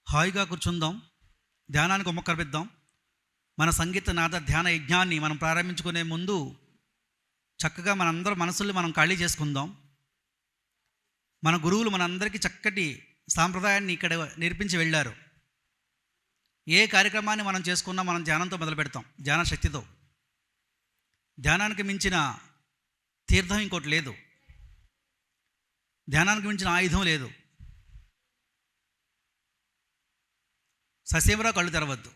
హాయిగా కూర్చుందాం, ధ్యానానికి ఉపక్రమిద్దాం. మన సంగీత నాద ధ్యాన యజ్ఞాన్ని మనం ప్రారంభించుకునే ముందు చక్కగా మనందరం మనసుల్ని మనం ఖాళీ చేసుకుందాం. మన గురువులు మనందరికీ చక్కటి సాంప్రదాయాన్ని ఇక్కడ నేర్పించి వెళ్ళారు. ఏ కార్యక్రమాన్ని మనం చేసుకున్నా మనం ధ్యానంతో మొదలు పెడతాం, ధ్యాన శక్తితో. ధ్యానానికి మించిన తీర్థం ఇంకోటి లేదు, ధ్యానానికి మించిన ఆయుధం లేదు. ససేమరా కళ్ళు తెరవద్దు.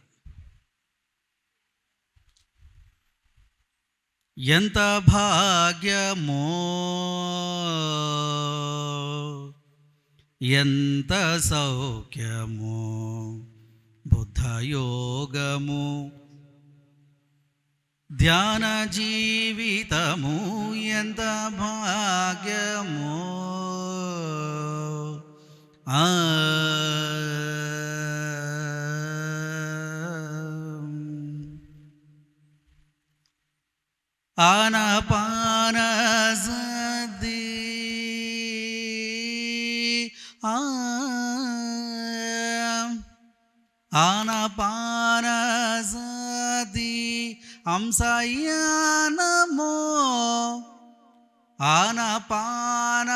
ఎంత భాగ్యమో, ఎంత సౌఖ్యమో, బుద్ధయోగము, ధ్యాన జీవితము, ఎంత భాగ్యమో. ఆనపాన సతి ఆనపాన సతి అంశయానమో, ఆనపాన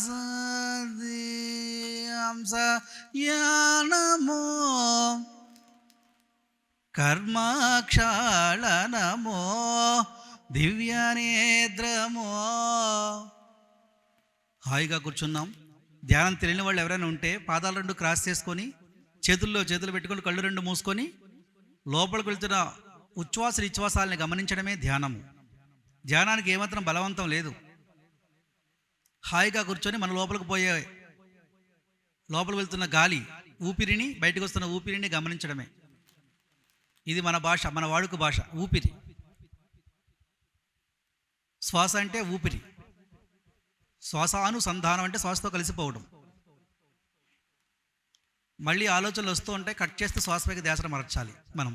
సతి అంశయానమో, కర్మక్షాళనమో, దివ్యనేత్రమో. హాయిగా కూర్చున్నాం. ధ్యానం తెలియని వాళ్ళు ఎవరైనా ఉంటే పాదాలు రెండు క్రాస్ చేసుకొని చేతుల్లో చేతులు పెట్టుకొని కళ్ళు రెండు మూసుకొని లోపలికి వెళ్తున్న ఉచ్ఛ్వాస నిశ్వాసాలని గమనించడమే ధ్యానము. ధ్యానానికి ఏమాత్రం బలవంతం లేదు. హాయిగా కూర్చొని మన లోపలికి వెళ్తున్న గాలి ఊపిరిని, బయటకు వస్తున్న ఊపిరిని గమనించడమే. ఇది మన భాష, మన వాడుక భాష. ఊపిరి, శ్వాస అంటే ఊపిరి, శ్వాసానుసంధానం అంటే శ్వాసతో కలిసిపోవడం. మళ్ళీ ఆలోచనలు వస్తూ ఉంటాయి, కట్ చేస్తే శ్వాసపైకి ధ్యాస మరచాలి మనం.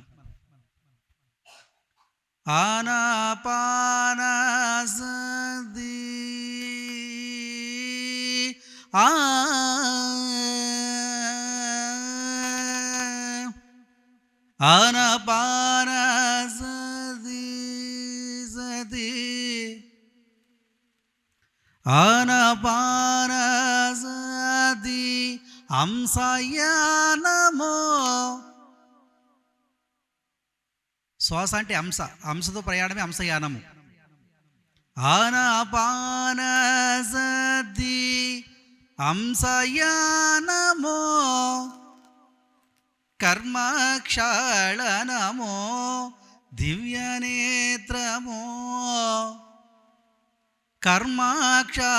ఆనాపానసతి ఆనపానసతి సతి ఆనపానసతి అంశయానమో. శ్వాస అంటే అంశ, అంశతో ప్రయాణమే అంశయానము. ఆనపానసతి అంశయానమో, కర్మక్షాళనమో, దివ్యనేత్రమో, కర్మక్షాళనమో,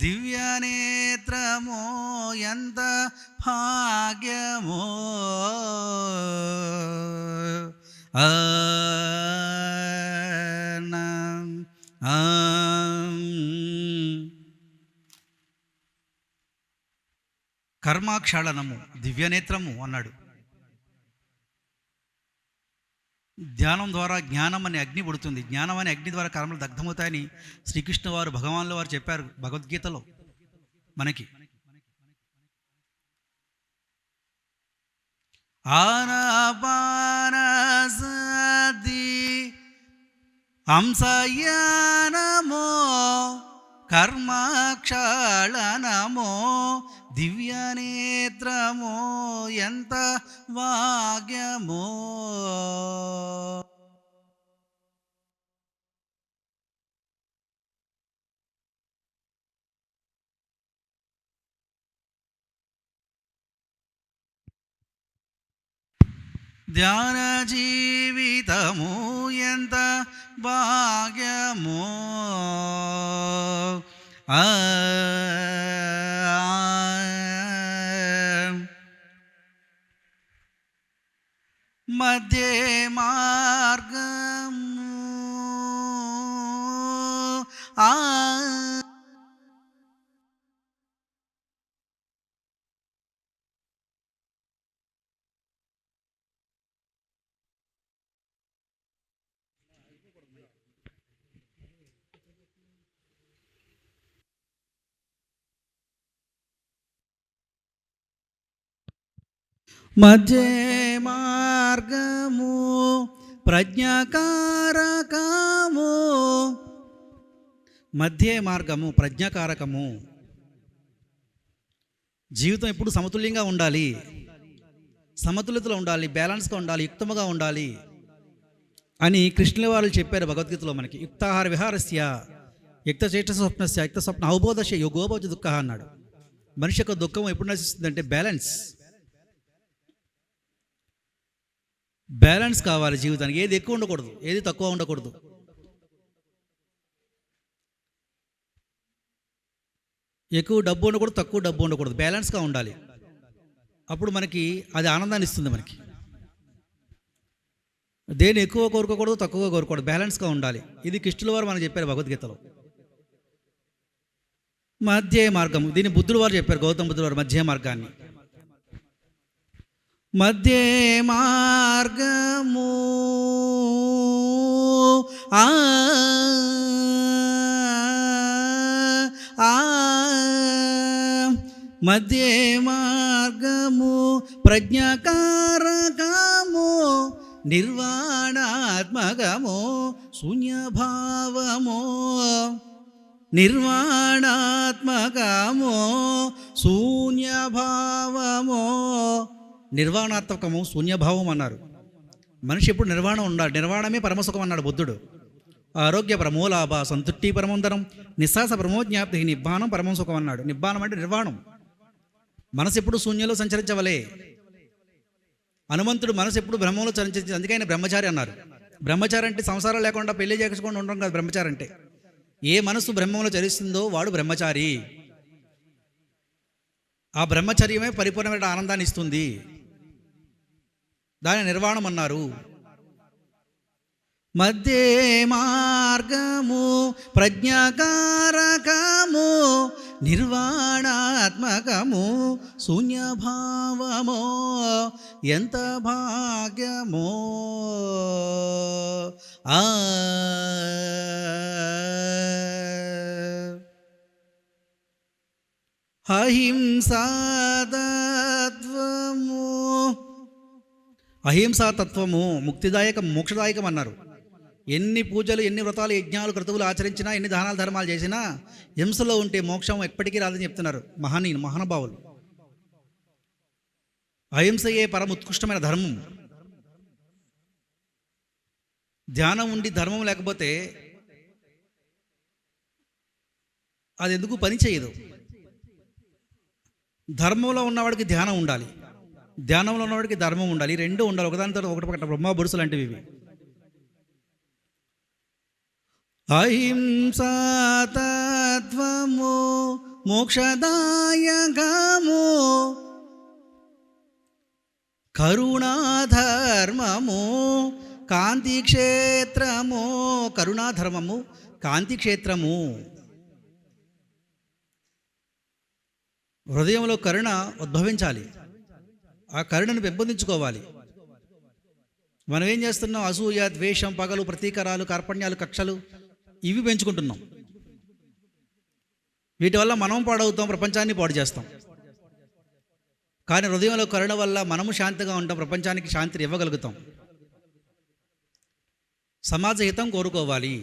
దివ్యనేత్రమో, ఎంత భాగ్యమో. కర్మాక్షాళనము, దివ్యనేత్రము అన్నాడు. ధ్యానం ద్వారా జ్ఞానం అనే అగ్ని పుడుతుంది. జ్ఞానం అనే అగ్ని ద్వారా కర్మలు దగ్ధమవుతాయని శ్రీకృష్ణ వారు, భగవాన్ల వారు చెప్పారు భగవద్గీతలో మనకి. ఆనపానసతి అంశయానమో, కర్మక్షాళనమో, దివ్యనేత్రమో, ఎంత భాగ్యమో. ధ్యాన జీవితము, ఎంత భాగ్యమో. మధ్య మార్గము మధ్య మార్గము ప్రజ్ఞాకారకము. మధ్య మార్గము ప్రజ్ఞాకారకము. జీవితం ఎప్పుడు సమతుల్యంగా ఉండాలి, సమతుల్యతలో ఉండాలి, బ్యాలెన్స్గా ఉండాలి, యుక్తముగా ఉండాలి అని కృష్ణుల వారు చెప్పారు భగవద్గీతలో మనకి. యుక్తాహార విహారస్య యుక్త చేష్ట స్వప్నస్య యుక్త స్వప్న అవబోధస్య యోగోభవతి దుఃఖ అన్నాడు. మనిషి యొక్క దుఃఖం ఎప్పుడు నశిస్తుందంటే బ్యాలెన్స్ కావాలి జీవితానికి. ఏది ఎక్కువ ఉండకూడదు, ఏది తక్కువ ఉండకూడదు. ఎక్కువ డబ్బు ఉండకూడదు, తక్కువ డబ్బు ఉండకూడదు, బ్యాలెన్స్గా ఉండాలి. అప్పుడు మనకి అది ఆనందాన్ని ఇస్తుంది. మనకి దేని ఎక్కువ కోరుకోకూడదు, తక్కువ కోరుకోకూడదు, బ్యాలెన్స్గా ఉండాలి. ఇది కృష్ణుల వారు మనకు చెప్పారు భగవద్గీతలో. మధ్య మార్గము, దీన్ని బుద్ధుడు వారు చెప్పారు, గౌతమ బుద్ధుడు వారు మధ్య మార్గాన్ని. మధ్య మార్గము మధ్య మార్గము ప్రజ్ఞాకారకము నిర్వాణాత్మకము శూన్యభావము. నిర్వాణాత్మకము శూన్యభావము. నిర్వాణాత్మకము శూన్యభావం అన్నారు. మనిషి ఎప్పుడు నిర్వాణం ఉండాలి. నిర్వాణమే పరమసుఖం అన్నాడు బుద్ధుడు. ఆరోగ్య పరమోలాభ సంతుష్టి పరమోదరం నిశ్వాస పరమోజ్ఞాప్తి నిబ్బానం పరమం సుఖం అన్నాడు. నిబ్బానం అంటే నిర్వాణం. మనసు ఎప్పుడు శూన్యంలో సంచరించవలే. హనుమంతుడు మనసు ఎప్పుడు బ్రహ్మంలో సంచరించింది, అందుకే ఆయన బ్రహ్మచారి అన్నారు. బ్రహ్మచారి అంటే సంసారం లేకుండా పెళ్లి చేసుకుండా ఉండడం కాదు. బ్రహ్మచారి అంటే ఏ మనసు బ్రహ్మంలో చరిస్తుందో వాడు బ్రహ్మచారి. ఆ బ్రహ్మచర్యమే పరిపూర్ణమైన ఆనందాన్ని ఇస్తుంది. దాని నిర్వాణం అన్నారు. మధ్య మార్గము ప్రజ్ఞాకారకము నిర్వాణాత్మకము శూన్యభావమో ఎంత భాగ్యమో. అహింసాతత్వము. అహింసాతత్వము ముక్తిదాయకం, మోక్షదాయకం అన్నారు. ఎన్ని పూజలు, ఎన్ని వ్రతాలు, యజ్ఞాలు, క్రతువులు ఆచరించినా, ఎన్ని దానాలు ధర్మాలు చేసినా హింసలో ఉంటే మోక్షం ఎప్పటికీ రాదని చెప్తున్నారు మహానుభావులు. అహింసయే పరమ ఉత్కృష్టమైన ధర్మం. ధ్యానం ఉండి ధర్మం లేకపోతే అది ఎందుకు పని చేయదు. ధర్మంలో ఉన్నవాడికి ధ్యానం ఉండాలి, ధ్యానంలో ఉన్నవాడికి ధర్మం ఉండాలి. రెండు ఉండాలి, ఒకదాని తర్వాత ఒకటి పక్కన బ్రహ్మ బొరుసు లాంటివి ఇవి. అహింసాతత్వము మోక్షదాయకము కరుణాధర్మము కాంతిక్షేత్రము. కరుణాధర్మము కాంతిక్షేత్రము. హృదయంలో కరుణ ఉద్భవించాలి, ఆ కరుణను పెంపొందించుకోవాలి. మనం ఏం చేస్తున్నాం? అసూయ, ద్వేషం, పగలు, ప్రతీకారాలు, కార్పణ్యాలు, కక్షలు ఇవి పెంచుకుంటున్నాం. వీటి వల్ల మనం పాడవుతాం, ప్రపంచాన్ని పాడు చేస్తాం. కానీ హృదయంలో కరుణ వల్ల మనము శాంతిగా ఉంటాం, ప్రపంచానికి శాంతిని ఇవ్వగలుగుతాం. సమాజ హితం కోరుకోవాలి.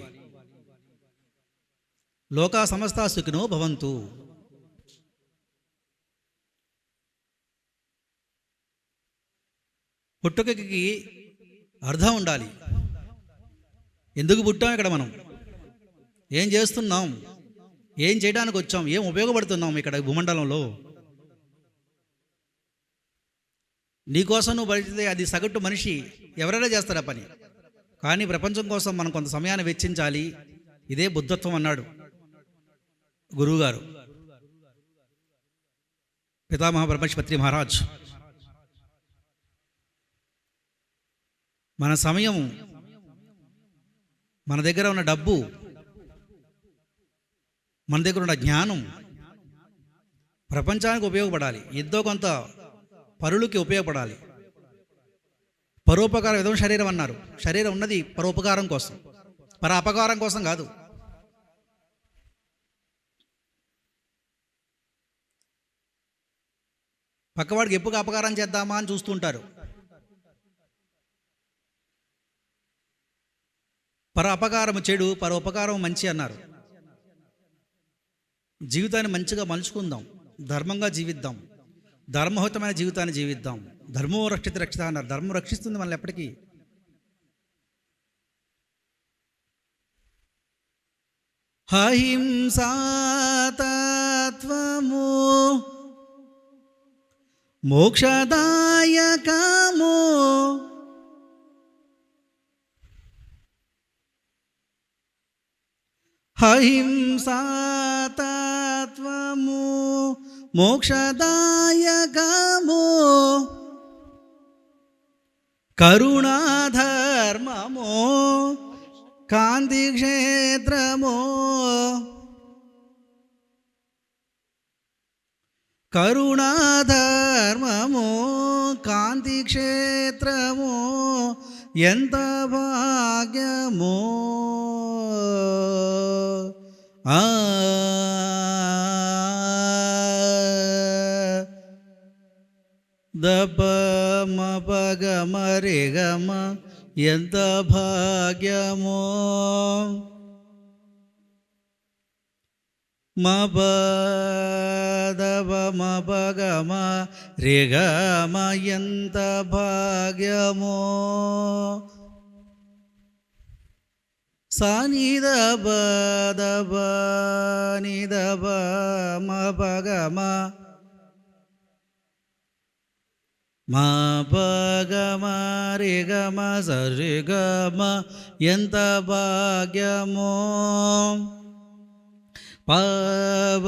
లోకా సమస్తా సుఖినో భవంతు. పుట్టుకకి అర్థం ఉండాలి. ఎందుకు పుట్టాం ఇక్కడ, మనం ఏం చేస్తున్నాం, ఏం చేయడానికి వచ్చాం, ఏం ఉపయోగపడుతున్నాం ఇక్కడ భూమండలంలో. నీకోసం నువ్వు పడితే అది సగటు మనిషి ఎవరైనా చేస్తారా పని. కానీ ప్రపంచం కోసం మనం కొంత సమయాన్ని వెచ్చించాలి. ఇదే బుద్ధత్వం అన్నాడు గురువుగారు పితామహ బ్రహ్మశ్పత్రి మహారాజ్. మన సమయం, మన దగ్గర ఉన్న డబ్బు, మన దగ్గర ఉన్న జ్ఞానం ప్రపంచానికి ఉపయోగపడాలి. ఎంతో కొంత పరులకి ఉపయోగపడాలి. పరోపకారం ఏదో శరీరం అన్నారు. శరీరం ఉన్నది పరోపకారం కోసం, పర అపకారం కోసం కాదు. పక్కవాడికి ఎప్పుడు అపకారం చేద్దామా అని చూస్తుంటారు. పర అపకారము చెడు, పర ఉపకారం మంచి అన్నారు. జీవితాన్ని మంచిగా మలుచుకుందాం, ధర్మంగా జీవిద్దాం, ధర్మయుతమైన జీవితాన్ని జీవిద్దాం. ధర్మో రక్షిత అన్నారు. ధర్మం రక్షిస్తుంది మనల్ని ఎప్పటికీ. అహింసాతత్వము మోక్షదాయకము, అహింసాతత్వము మోక్షదాయకము, కరుణాధర్మము కాంతి క్షేత్రము, కరుణాధర్మము కాంతి క్షేత్రము, ఎంత భాగ్యమో. దప మపగ మరిగమ ఎంత భాగ్యమో. మపదవ మపగమ రిగమ ఎంత భాగ్యమో. సానిదబ దబ నిదబ మపగమ మపగమ రిగమ సరిగమ ఎంత భాగ్యమో. పద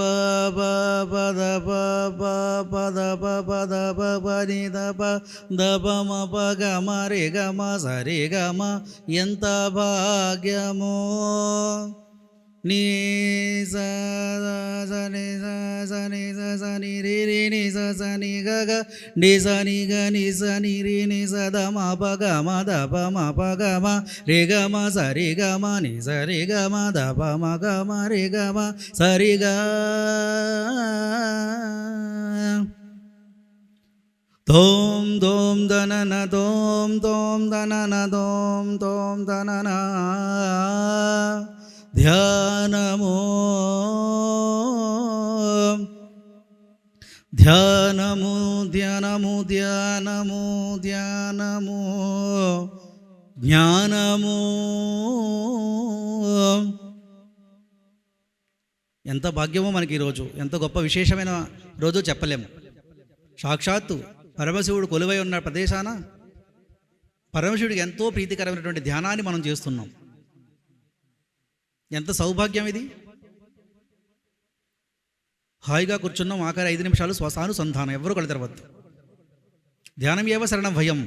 పద పద పద పని దప దప మప గమ రే గమ సరి గమ ఎంత భాగ్యమో. నీ సని సని సని రి రి ని సని గ గ ని సని గ ని సని రి ని సద మప గమ దప మప గమ రే గమ సరి గమ ని సరి గమ దప మ గమ రే గమ సరి గ. తోం తోం దనన తోం తోం దనన తోం తోం దనన. ధ్యానము ధ్యానము ధ్యానము ధ్యానము ధ్యానము జ్ఞానము. ఎంత భాగ్యమో మనకి ఈరోజు, ఎంత గొప్ప విశేషమైన రోజు చెప్పలేము. సాక్షాత్తు పరమశివుడు కొలువై ఉన్న ప్రదేశాన పరమశివుడికి ఎంతో ప్రీతికరమైనటువంటి ధ్యానాన్ని మనం చేస్తున్నాం. ఎంత సౌభాగ్యం ఇది. హాయిగా కూర్చున్నాం, ఆఖరి 5 నిమిషాలు శ్వాసానుసంధానం, ఎవరు కళ్ళు తెరవద్దు. ధ్యానం ఏవ శరణం భయం.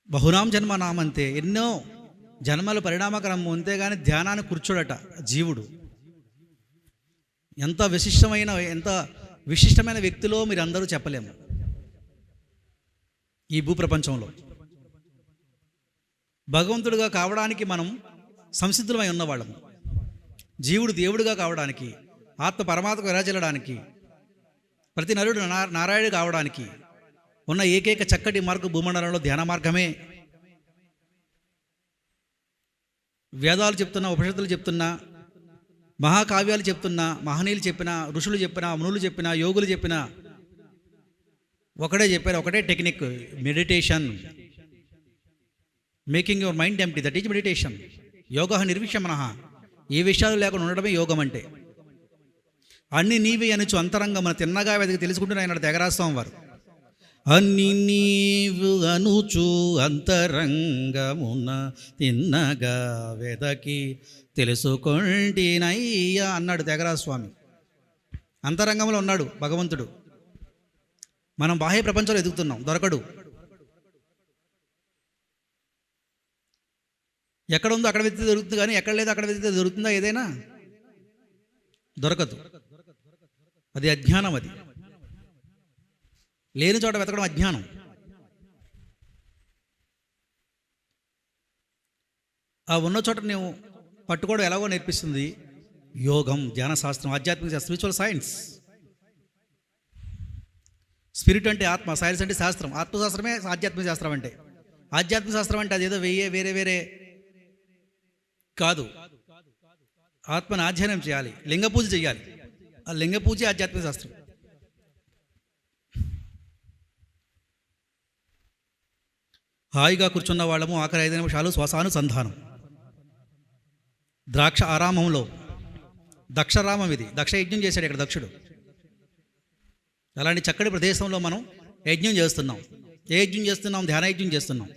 బహునాం జన్మ నామంతే, ఎన్నో జన్మలు పరిణామక్రమం అంతేగాని ధ్యానాన్ని కూర్చోడట జీవుడు. ఎంత విశిష్టమైన వ్యక్తిలో మీరు అందరూ చెప్పలేము ఈ భూప్రపంచంలో. భగవంతుడిగా కావడానికి మనం సంసిద్ధులమై ఉన్నవాళ్ళము. జీవుడు దేవుడిగా కావడానికి, ఆత్మ పరమాత్మకు విరాజిల్లడానికి, ప్రతి నరుడు నారాయణుడు కావడానికి ఉన్న ఏకైక చక్కటి మార్గం భూమండలంలో ధ్యాన మార్గమే. వేదాలు చెప్తున్నా, ఉపనిషత్తులు చెప్తున్నా, మహాకావ్యాలు చెప్తున్నా, మహనీయులు చెప్పినా, ఋషులు చెప్పినా, మునులు చెప్పినా, యోగులు చెప్పినా ఒకటే చెప్పారు, ఒకటే technique, meditation. Making your mind empty, that is meditation. యోగ నిర్విషమనః, ఏ విషయాలు లేకుండా ఉండడమే యోగం అంటే. అన్ని నీవే అనుచు అంతరంగమున తిన్నగా వెతికి తెలుసుకుంటున్నా ఆయన త్యాగరాజస్వామి వారు. అన్ని నీవు అనుచు అంతరంగమున తిన్నగా వెదకి తెలుసుకొంటినయ్యా అన్నాడు త్యాగరాజస్వామి. అంతరంగంలో ఉన్నాడు భగవంతుడు. మనం బాహ్య ప్రపంచంలో ఎదుగుతున్నాం, దొరకడు. ఎక్కడ ఉందో అక్కడ వెతికితే దొరుకుతుంది, కానీ ఎక్కడ లేదో అక్కడ వెతికితే దొరుకుతుందా? ఏదైనా దొరకదు. అది అజ్ఞానం. అది లేని చోట వెతకడం అజ్ఞానం. ఆ ఉన్న చోట నువ్వు పట్టుకోవడం ఎలాగో నేర్పిస్తుంది యోగం, ధ్యాన శాస్త్రం, ఆధ్యాత్మిక స్పిరిచువల్ సైన్స్. స్పిరిట్ అంటే ఆత్మ, సైన్స్ అంటే శాస్త్రం. ఆత్మశాస్త్రమే ఆధ్యాత్మిక శాస్త్రం అంటే. ఆధ్యాత్మిక శాస్త్రం అంటే అదేదో వేరే వేరే కాదు. ఆత్మను అధ్యయనం చేయాలి, లింగ పూజ చేయాలి. ఆ లింగ పూజ ఆధ్యాత్మిక శాస్త్రం. హాయిగా కూర్చున్న వాళ్ళము ఆఖరి 5 నిమిషాలు శ్వాసానుసంధానం. ద్రాక్ష ఆరామంలో దక్షరామం, ఇది దక్ష యజ్ఞం చేశాడు ఇక్కడ దక్షుడు. అలాంటి చక్కటి ప్రదేశంలో మనం యజ్ఞం చేస్తున్నాం. ఏ యజ్ఞం చేస్తున్నాం? ధ్యాన యజ్ఞం చేస్తున్నాం.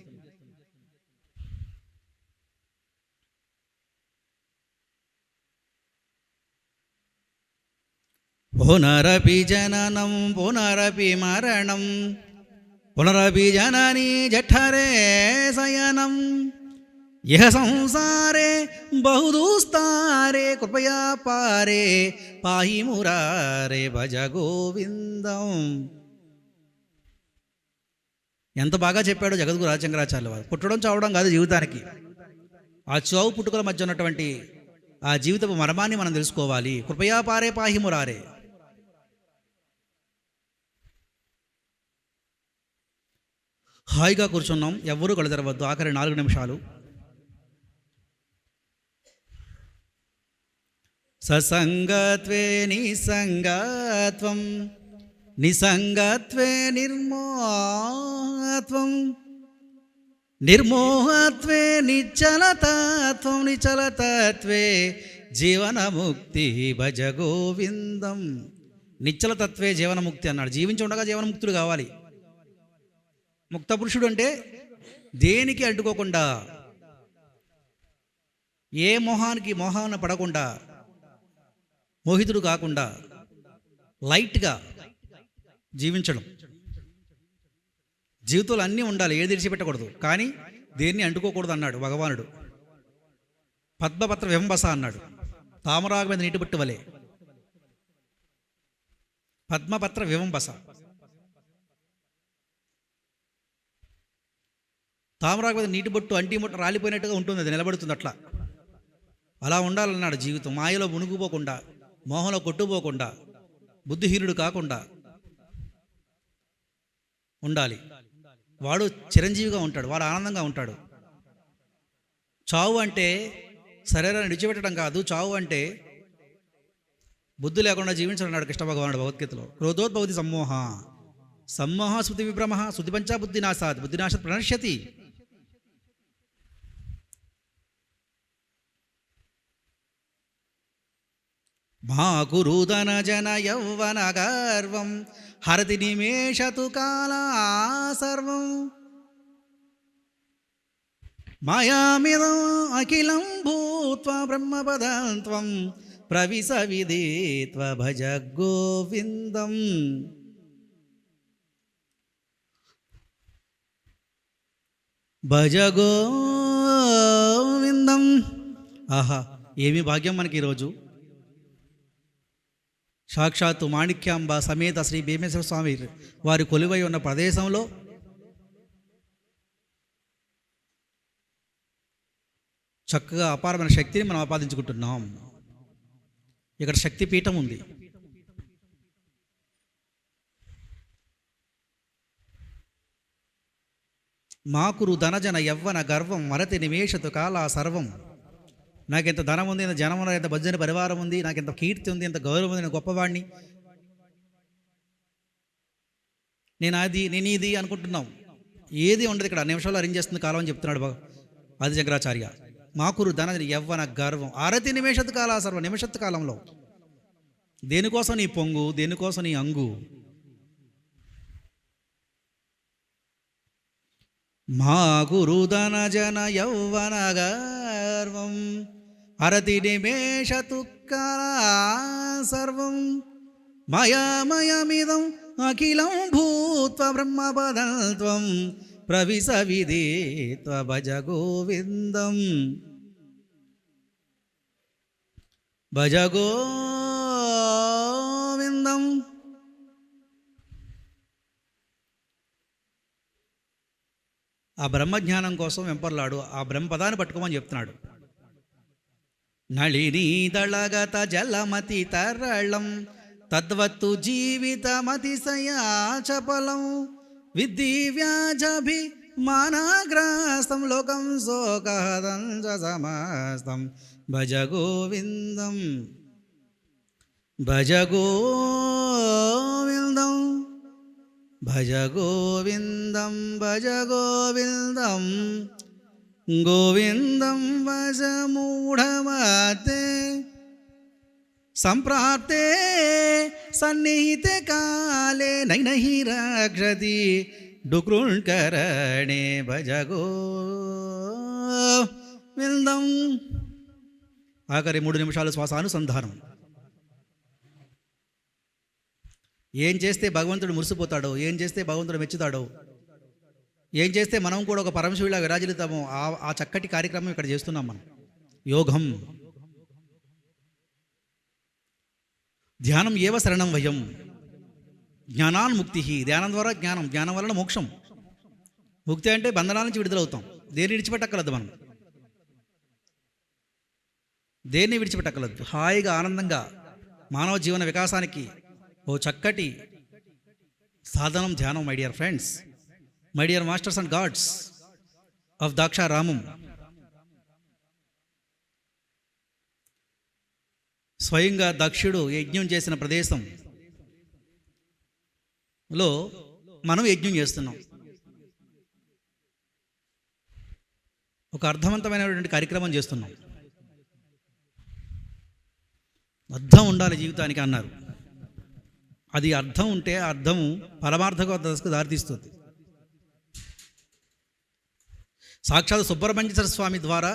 పునరపి జననం పునరపి మరణం పునరపి జననీ జఠరే శయనం ఇహ సంసారే బహుదూస్తారే కృపయా పారే పాహి మురారే భజ గోవిందం. ఎంత బాగా చెప్పాడో జగద్గురు రాజశంకరాచార్యుల వారు. పుట్టడం చావడం కాదు జీవితానికి. ఆ చావు పుట్టుకల మధ్య ఉన్నటువంటి ఆ జీవితపు మర్మాన్ని మనం తెలుసుకోవాలి. కృపయా పారే పాహి మురారే. హాయిగా కూర్చున్నాం, ఎవ్వరూ కళ్ళు తెరవద్దు. ఆఖరి 4 నిమిషాలు. ససంగత్వే నిసంగత్వం నిసంగత్వే నిర్మోహత్వం నిర్మోహత్వే నిశ్చలతత్వం నిశ్చలతత్వే జీవనముక్తి భజ గోవిందం. నిశ్చలతత్వే జీవనముక్తి అన్నాడు. జీవించి ఉండగా జీవనముక్తుడు కావాలి. ముక్త పురుషుడు అంటే దేనికి అంటుకోకుండా, ఏ మోహాన్ని పడకుండా, మోహితుడు కాకుండా లైట్గా జీవించడం. జీవితంలో అన్నీ ఉండాలి, ఏది విడిచిపెట్టకూడదు, కానీ దేన్ని అంటుకోకూడదు అన్నాడు భగవానుడు. పద్మపత్ర వివంబస అన్నాడు. తామరాకు మీద నీటి బొట్టు వలె. పద్మపత్ర వివంబస. తామరాకు మీద నీటి బొట్టు అంటి ముట్ట రాలిపోయినట్టుగా ఉంటుంది, అది నిలబడుతుంది. అలా ఉండాలన్నాడు జీవితం. మాయలో మునిగిపోకుండా, మోహంలో కొట్టుపోకుండా, బుద్ధిహీనుడు కాకుండా ఉండాలి. వాడు చిరంజీవిగా ఉంటాడు, వాడు ఆనందంగా ఉంటాడు. చావు అంటే శరీరాన్ని విడిచిపెట్టడం కాదు. చావు అంటే బుద్ధి లేకుండా జీవించడం అన్నాడు కృష్ణ భగవానుడు భగవద్గీతలో. క్రోధోద్భవతి సమ్మోహ సమ్మోహ శృతి విభ్రమ శృతి పంచా బుద్ధినాశాత్ బుద్ధినాశాత్ ప్రణశ్యతి. మా కురుదన జన యౌవన గర్వం హరతి నిమేషతు కాలా సర్వం మాయామిదం అఖిలం భూత్వా బ్రహ్మపదం ప్రవిశ విదిత్వ భజ గోవిందం. భజ గోవిందం. ఆహా, ఏమి భాగ్యం మనకి ఈరోజు. సాక్షాత్తు మాణిక్యాంబ సమేత శ్రీ భీమేశ్వర స్వామి వారి కొలువై ఉన్న ప్రదేశంలో చక్కగా అపారమైన శక్తిని మనం ఆపాదించుకుంటున్నాం. ఇక్కడ శక్తి పీఠం ఉంది. మాకురు ధనజన యవ్వన గర్వం మరతి నిమేషతు కాలా సర్వం. నాకెంత ధనం ఉంది, ఎంత జనం ఉన్నారు, ఎంత భజన పరివారం ఉంది, నాకెంత కీర్తి ఉంది, ఎంత గౌరవం ఉంది, నేను గొప్పవాడిని, నేను ఇది అనుకుంటున్నాం. ఏది ఉండదు ఇక్కడ. నిమిషాలు అరేంజ్ చేస్తుంది కాలం అని చెప్తున్నాడు ఆదిశంకరాచార్య. మాకురు ధన యవ్వన గర్వం అరతి నిమేషత్ కాలా సర్వ. నిమిషత్తు కాలంలో దేనికోసం నీ పొంగు, దేనికోసం నీ అంగు. మా గురు ధన జన యౌవన గర్వం హరతి నిమేషతు కాలా సర్వం మయామయమిదం అఖిలం భూత్వ బ్రహ్మపదం ప్రవిశ విదిత్వ భజ గోవిందం. భజ గోవిందం. ఆ బ్రహ్మజ్ఞానం కోసం వెంపర్లాడు, ఆ బ్రహ్మపదాన్ని పట్టుకోమని చెప్తున్నాడు. నళినీదళగత జలమతి తరళం తద్వత్తు జీవితమతిశయాచపలం విద్ధి వ్యాజభి మానాగ్రాస్తం లోకం శోకహదం సమస్తం భజ గోవిందం భజ గోవిందం భజ గోవిందం భజ గోవిందం గోవిందం భజ మూఢమతే సంప్రాప్తే సన్నిహితే కాలే నైనహి రక్షతి డుకృణ్కరణే భజ గోవిందం. ఆఖరి 3 నిమిషాలు శ్వాసానుసంధానం. ఏం చేస్తే భగవంతుడు మురిసిపోతాడో, ఏం చేస్తే భగవంతుడు మెచ్చుతాడో, ఏం చేస్తే మనం కూడా ఒక పరమశివుడిలా విరాజిల్లుతామో ఆ చక్కటి కార్యక్రమం ఇక్కడ చేస్తున్నాం మనం. యోగం ధ్యానం ఏవ శరణం వయం జ్ఞానాన్ముక్తి. ధ్యానం ద్వారా జ్ఞానం, జ్ఞానం వలన మోక్షం. ముక్తి అంటే బంధనాల నుంచి విడుదలవుతాం. దేన్ని విడిచిపెట్టక్కలద్దు, మనం దేన్ని విడిచిపెట్టక్కలద్దు. హాయిగా ఆనందంగా మానవ జీవన వికాసానికి ఓ చక్కటి సాధనం ధ్యానం. My dear friends, my dear masters and God's of Draksharamam, స్వయంగా దక్షుడు యజ్ఞం చేసిన ప్రదేశంలో మనం యజ్ఞం చేస్తున్నాం. ఒక అర్థవంతమైనటువంటి కార్యక్రమం చేస్తున్నాం. అర్థం ఉండాలి జీవితానికి అన్నారు. అది అర్థం ఉంటే ఆ అర్థము పరమార్థక దశకు దారితీస్తుంది. సాక్షాత్ సుబ్రహ్మణ్యేశ్వర స్వామి ద్వారా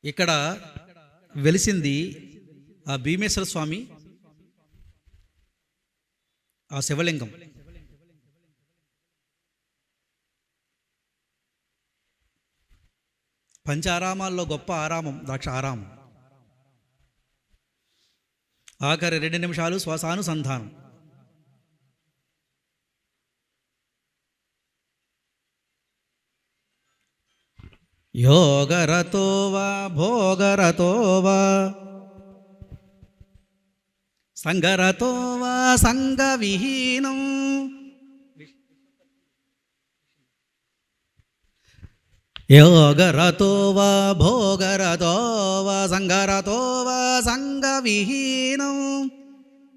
ఇక్కడ వెలిసింది ఆ భీమేశ్వర స్వామి, ఆ శివలింగం. పంచారామాల్లో గొప్ప ఆరామం ద్రాక్ష ఆరామం. ఆఖరి 2 నిమిషాలు శ్వాసానుసంధానం. యోగరతో వా భోగరతో వా సంగరతో వా సంగవిహీనం యోగరతో వా భోగరతో వా సంగరతో వా సంగవిహీనం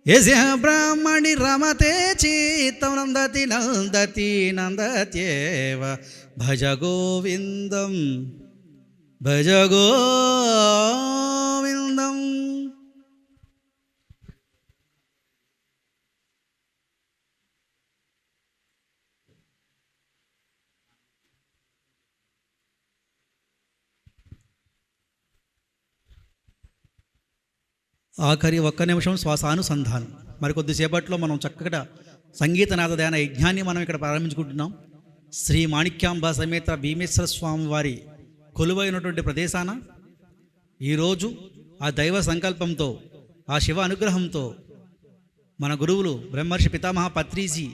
యస్య బ్రాహ్మణి రమతే చిత్తం నందతి నందతి నందత్యేవ భజ గోవిందం భజ గోవిందం. ఆఖరి 1 నిమిషం శ్వాసానుసంధానం. మరి కొద్దిసేపట్లో మనం చక్కగా సంగీతనాథ ధ్యాన యజ్ఞాన్ని మనం ఇక్కడ ప్రారంభించుకుంటున్నాం. శ్రీ మాణిక్యాంబ సమేత భీమేశ్వర స్వామి వారి కొలువైనటువంటి ప్రదేశాన ఈరోజు ఆ దైవ సంకల్పంతో, ఆ శివ అనుగ్రహంతో, మన గురువులు బ్రహ్మర్షి పితామహ పత్రిజీ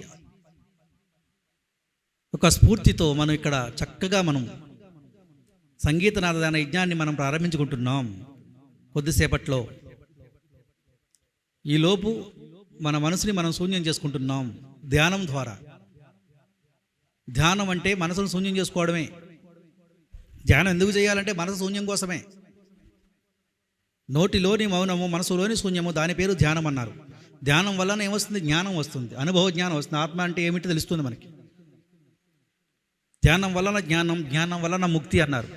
ఒక స్ఫూర్తితో మనం ఇక్కడ చక్కగా మనం సంగీతనాథ ధ్యాన యజ్ఞాన్ని మనం ప్రారంభించుకుంటున్నాం. కొద్దిసేపట్లో ఈలోపు మన మనసుని మనం శూన్యం చేసుకుంటున్నాం ధ్యానం ద్వారా. ధ్యానం అంటే మనసును శూన్యం చేసుకోవడమే. ధ్యానం ఎందుకు చేయాలంటే మనసు శూన్యం కోసమే. నోటిలోని మౌనము, మనసులోని శూన్యము, దాని పేరు ధ్యానం అన్నారు. ధ్యానం వలన ఏమొస్తుంది? జ్ఞానం వస్తుంది, అనుభవ జ్ఞానం వస్తుంది. ఆత్మ అంటే ఏమిటి తెలుస్తుంది మనకి. ధ్యానం వలన జ్ఞానం, జ్ఞానం వలన ముక్తి అన్నారు.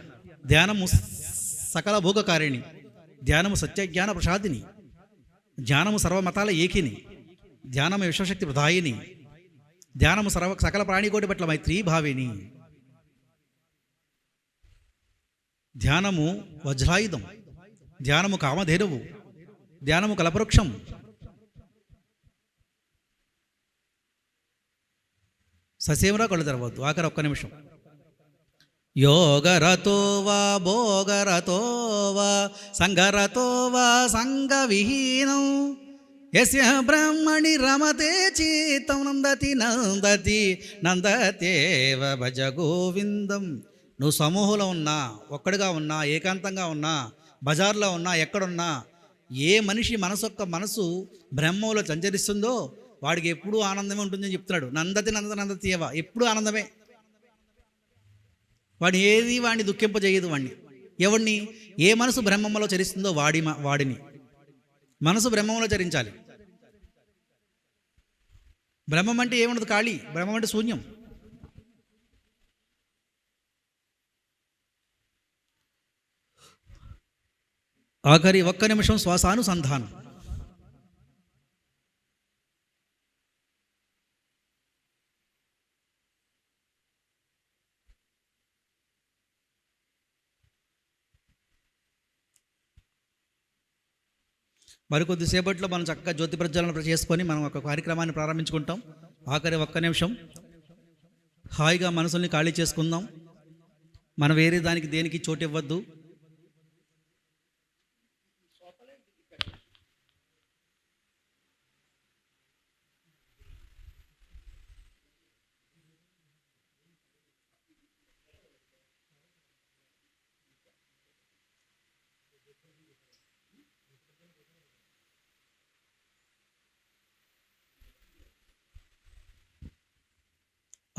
ధ్యానము సకల భోగకారిణి, ధ్యానము సత్యజ్ఞాన ప్రసాదిని, ధ్యానము సర్వమతాల ఏకిని, ధ్యానము విశ్వశక్తి ప్రదాయిని, ధ్యానము సకల ప్రాణికోటి పట్ల మైత్రీ భావిని, ధ్యానము వజ్రాయుధం, ధ్యానము కామధేనువు, ధ్యానము కల్పవృక్షం. ససేమరా కళ్ళు తెరవద్దు. ఆఖరి 1 నిమిషం. యోగరతో వా భోగరతో వా సంగరతో వా సంగవిహీనం యస్య బ్రహ్మణి రమతే చిత్తం నందతి నందతి నందతేవ భజ గోవిందం. నువ్వు సమూహంలో ఉన్నా, ఒక్కడిగా ఉన్నా, ఏకాంతంగా ఉన్నా, బజార్లో ఉన్నా, ఎక్కడున్నా, ఏ మనిషి మనసు బ్రహ్మంలో సంచరిస్తుందో వాడికి ఎప్పుడూ ఆనందమే ఉంటుందని చెప్తున్నాడు. నందతి నందతేవ, ఎప్పుడూ ఆనందమే. వాడిని దుఃఖింపజేయదు. ఎవడిని? ఏ మనసు బ్రహ్మంలో చరిస్తుందో వాడిని. మనసు బ్రహ్మంలో చరించాలి. బ్రహ్మం అంటే ఏముండదు, ఖాళీ. బ్రహ్మం అంటే శూన్యం. ఆఖరి ఒక్క నిమిషం శ్వాసానుసంధానం. మరికొద్దిసేపట్లో మనం చక్కగా జ్యోతి ప్రజ్వలన చేసుకొని మనం ఒక కార్యక్రమాన్ని ప్రారంభించుకుంటాం. ఆఖరి ఒక్క నిమిషం హాయిగా మనసుల్ని ఖాళీ చేసుకుందాం. మనం వేరే దేనికి చోటు ఇవ్వద్దు.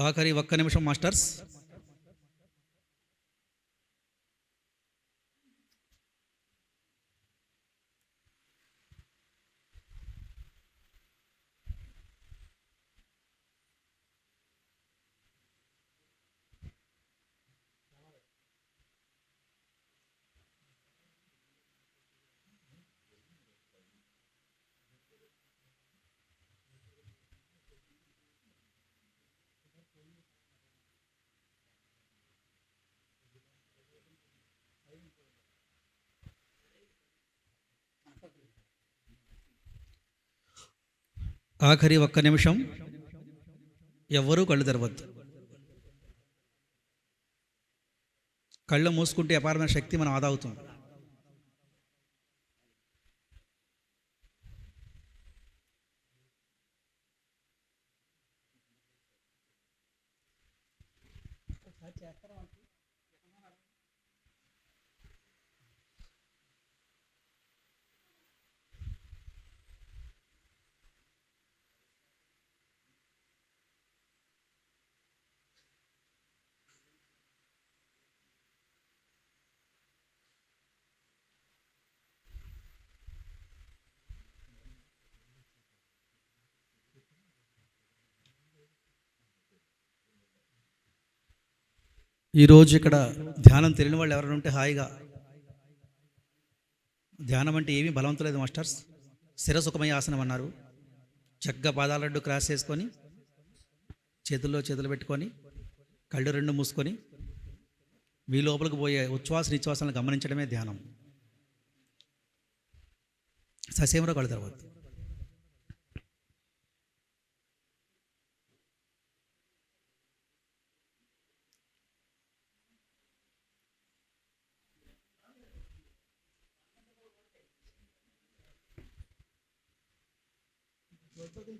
ఆఖరి ఒక్క నిమిషం మాస్టర్స్. ఆఖరి ఒక్క నిమిషం ఎవ్వరూ కళ్ళు తెరవద్దు. కళ్ళు మూసుకుంటే అపారమైన శక్తి మనం ఆదా అవుతుంది. ఈరోజు ఇక్కడ ధ్యానం తెలియని వాళ్ళు ఎవరైనా ఉంటే హాయిగా, ధ్యానం అంటే ఏమీ బలవంతలేదు మాస్టర్స్. స్థిరసుఖమయ ఆసనం అన్నారు. చక్కగా పాదాల రెండు క్రాస్ చేసుకొని, చేతుల్లో చేతులు పెట్టుకొని, కళ్ళు రెండు మూసుకొని, మీ లోపలికి పోయే ఉచ్ఛ్వాస నిశ్వాసాలను గమనించడమే ధ్యానం. ససేమరా కళ్ళు తర్వాత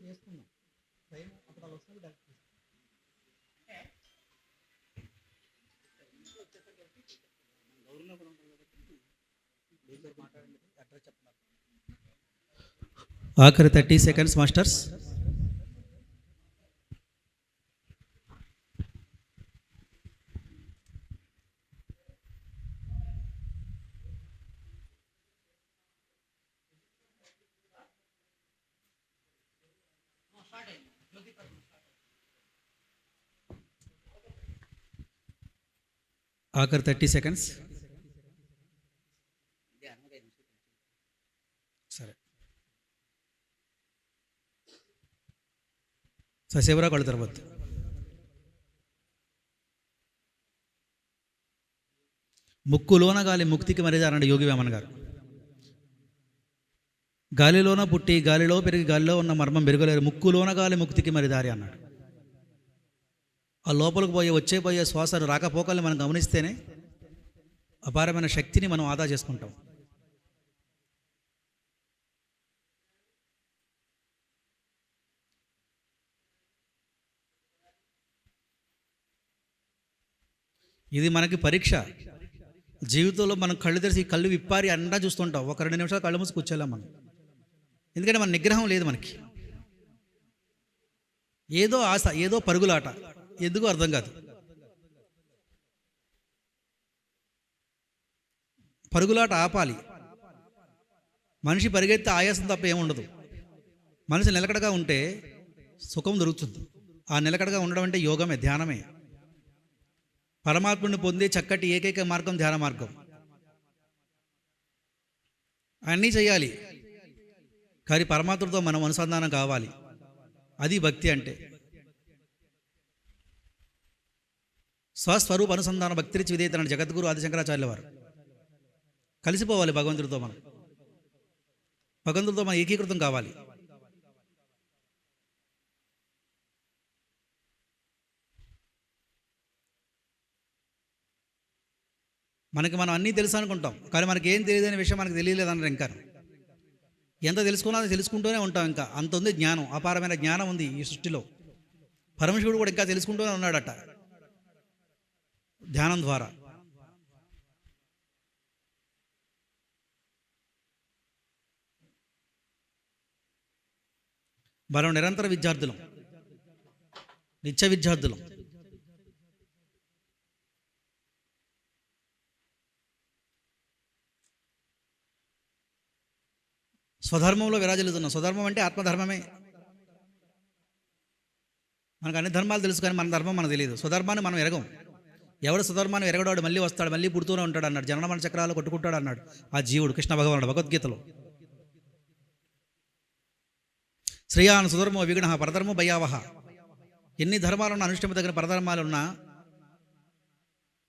చేసుకున్నాం. టైం అప్పుడు అలా వస్తుంది. ఆఖరి 30 సెకండ్స్ మాస్టర్స్. ఆఖరి 30 సెకండ్స్. సరే, ససేవరా కళ్ళు తెరవద్దు. ముక్కులోన గాలి ముక్తికి మరిదారు అన్నాడు యోగి వేమన్ గారు. గాలిలోన పుట్టి గాలిలో పెరిగి గాలిలో ఉన్న మర్మం పెరగలేరు, ముక్కులోన గాలి ముక్తికి మరిదారి అన్నాడు. ఆ లోపలికి పోయే శ్వాసను రాకపోకల్ని మనం గమనిస్తేనే అపారమైన శక్తిని మనం ఆదా చేసుకుంటాం. ఇది మనకి పరీక్ష. జీవితంలో మనం కళ్ళు తెరిచి కళ్ళు విప్పారి అండా చూస్తుంటాం. ఒక 2 నిమిషాలు కళ్ళు మూసి కూర్చోలేం మనం. ఎందుకంటే మన నిగ్రహం లేదు మనకి. ఏదో ఆశ, ఏదో పరుగులాట, ఎందుకో అర్థం కాదు. పరుగులాట ఆపాలి. మనిషి పరిగెత్తే ఆయాసం తప్ప ఏముండదు. మనిషి నిలకడగా ఉంటే సుఖం దొరుకుతుంది. ఆ నిలకడగా ఉండడం అంటే యోగమే, ధ్యానమే. పరమాత్ముడిని పొందే చక్కటి ఏకైక మార్గం ధ్యాన మార్గం. అన్నీ చేయాలి, కానీ పరమాత్ముడితో మనం అనుసంధానం కావాలి. అది భక్తి అంటే. స్వస్వరూప అనుసంధాన భక్తిరిచి విధేయత జగద్గురు ఆదిశంకరాచార్యుల వారు. కలిసిపోవాలి భగవంతుడితో. మనం భగవంతుడితో మనం ఏకీకృతం కావాలి. మనకి మనం అన్నీ తెలుసు అనుకుంటాం, కానీ మనకి ఏం తెలియదనే విషయం మనకు తెలియలేదన్నారు. ఇంకా ఎంత తెలుసుకున్నా అది తెలుసుకుంటూనే ఉంటాం. ఇంకా అంత ఉంది జ్ఞానం, అపారమైన జ్ఞానం ఉంది ఈ సృష్టిలో. పరమశివుడు కూడా ఇంకా తెలుసుకుంటూనే ఉన్నాడట ధ్యానం ద్వారా. మనం నిరంతర విద్యార్థులం, నిత్య విద్యార్థులం. స్వధర్మంలో విరాజిల్లుతున్నాం. స్వధర్మం అంటే ఆత్మధర్మమే. మనకు అన్ని ధర్మాలు తెలుసు, కానీ మన ధర్మం మనకు తెలియదు. స్వధర్మాన్ని మనం ఎరగం. ఎవడు స్వధర్మాన్ని ఎరగడాడు మళ్ళీ వస్తాడు, మళ్ళీ పుడుతూనే ఉంటాడు అన్నాడు. జనన చక్రాలు కొట్టుకుంటాడు అన్నాడు ఆ జీవుడు కృష్ణ భగవానుడు భగవద్గీతలో. శ్రేయాన్ సుధర్మో విగుణ పరధర్మో భయావహ. ఎన్ని ధర్మాలున్నా, అనుష్ఠింప దగ్గర పరధర్మాలున్నా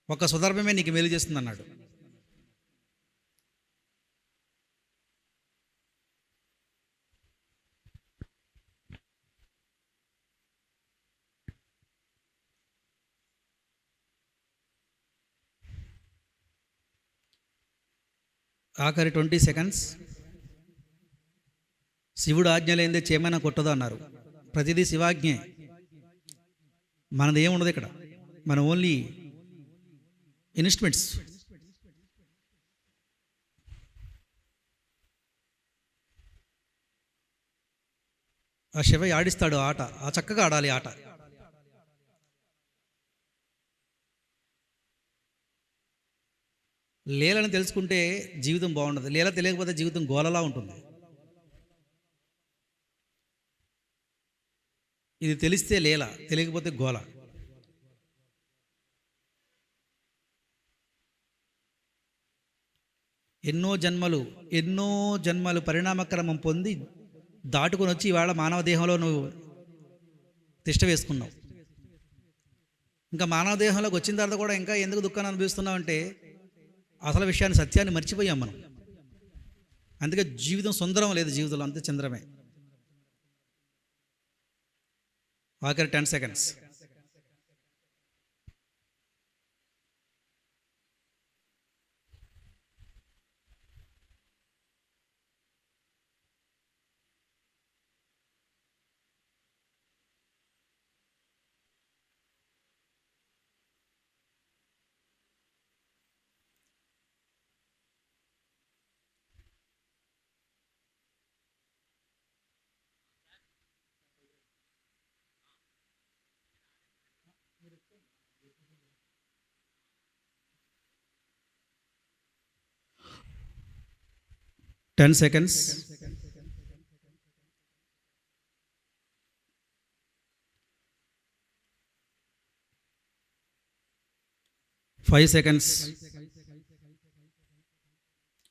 ఒక స్వధర్మమే నీకు మేలు చేస్తుంది అన్నాడు. ఆఖరి 20 సెకండ్స్. శివుడు ఆజ్ఞ లేనిదే చేమైనా కొట్టదు అన్నారు. ప్రతిదీ శివాజ్ఞే. మనది ఏముండదు ఇక్కడ. మన ఓన్లీ ఇన్స్ట్రుమెంట్స్. ఆ శివ ఆడిస్తాడు ఆట, ఆ చక్కగా ఆడాలి ఆట. లీలను తెలుసుకుంటే జీవితం బాగుండదు. లీల తెలియకపోతే జీవితం గోలలా ఉంటుంది. ఇది తెలిస్తే లీల, తెలియకపోతే గోల. ఎన్నో జన్మలు పరిణామక్రమం పొంది దాటుకొని వచ్చి ఇవాళ మానవ దేహంలో నువ్వు తిష్ట వేసుకున్నావు. ఇంకా మానవ దేహంలోకి వచ్చిన తర్వాత కూడా ఇంకా ఎందుకు దుఃఖాన్ని అనుభవిస్తున్నావు అంటే అసలు విషయాన్ని, సత్యాన్ని మర్చిపోయాం మనం. అందుకే జీవితం సుందరం లేదు, జీవితంలో అంతే చంద్రమే. ఆఖరి 10 seconds. Ten seconds. Five seconds.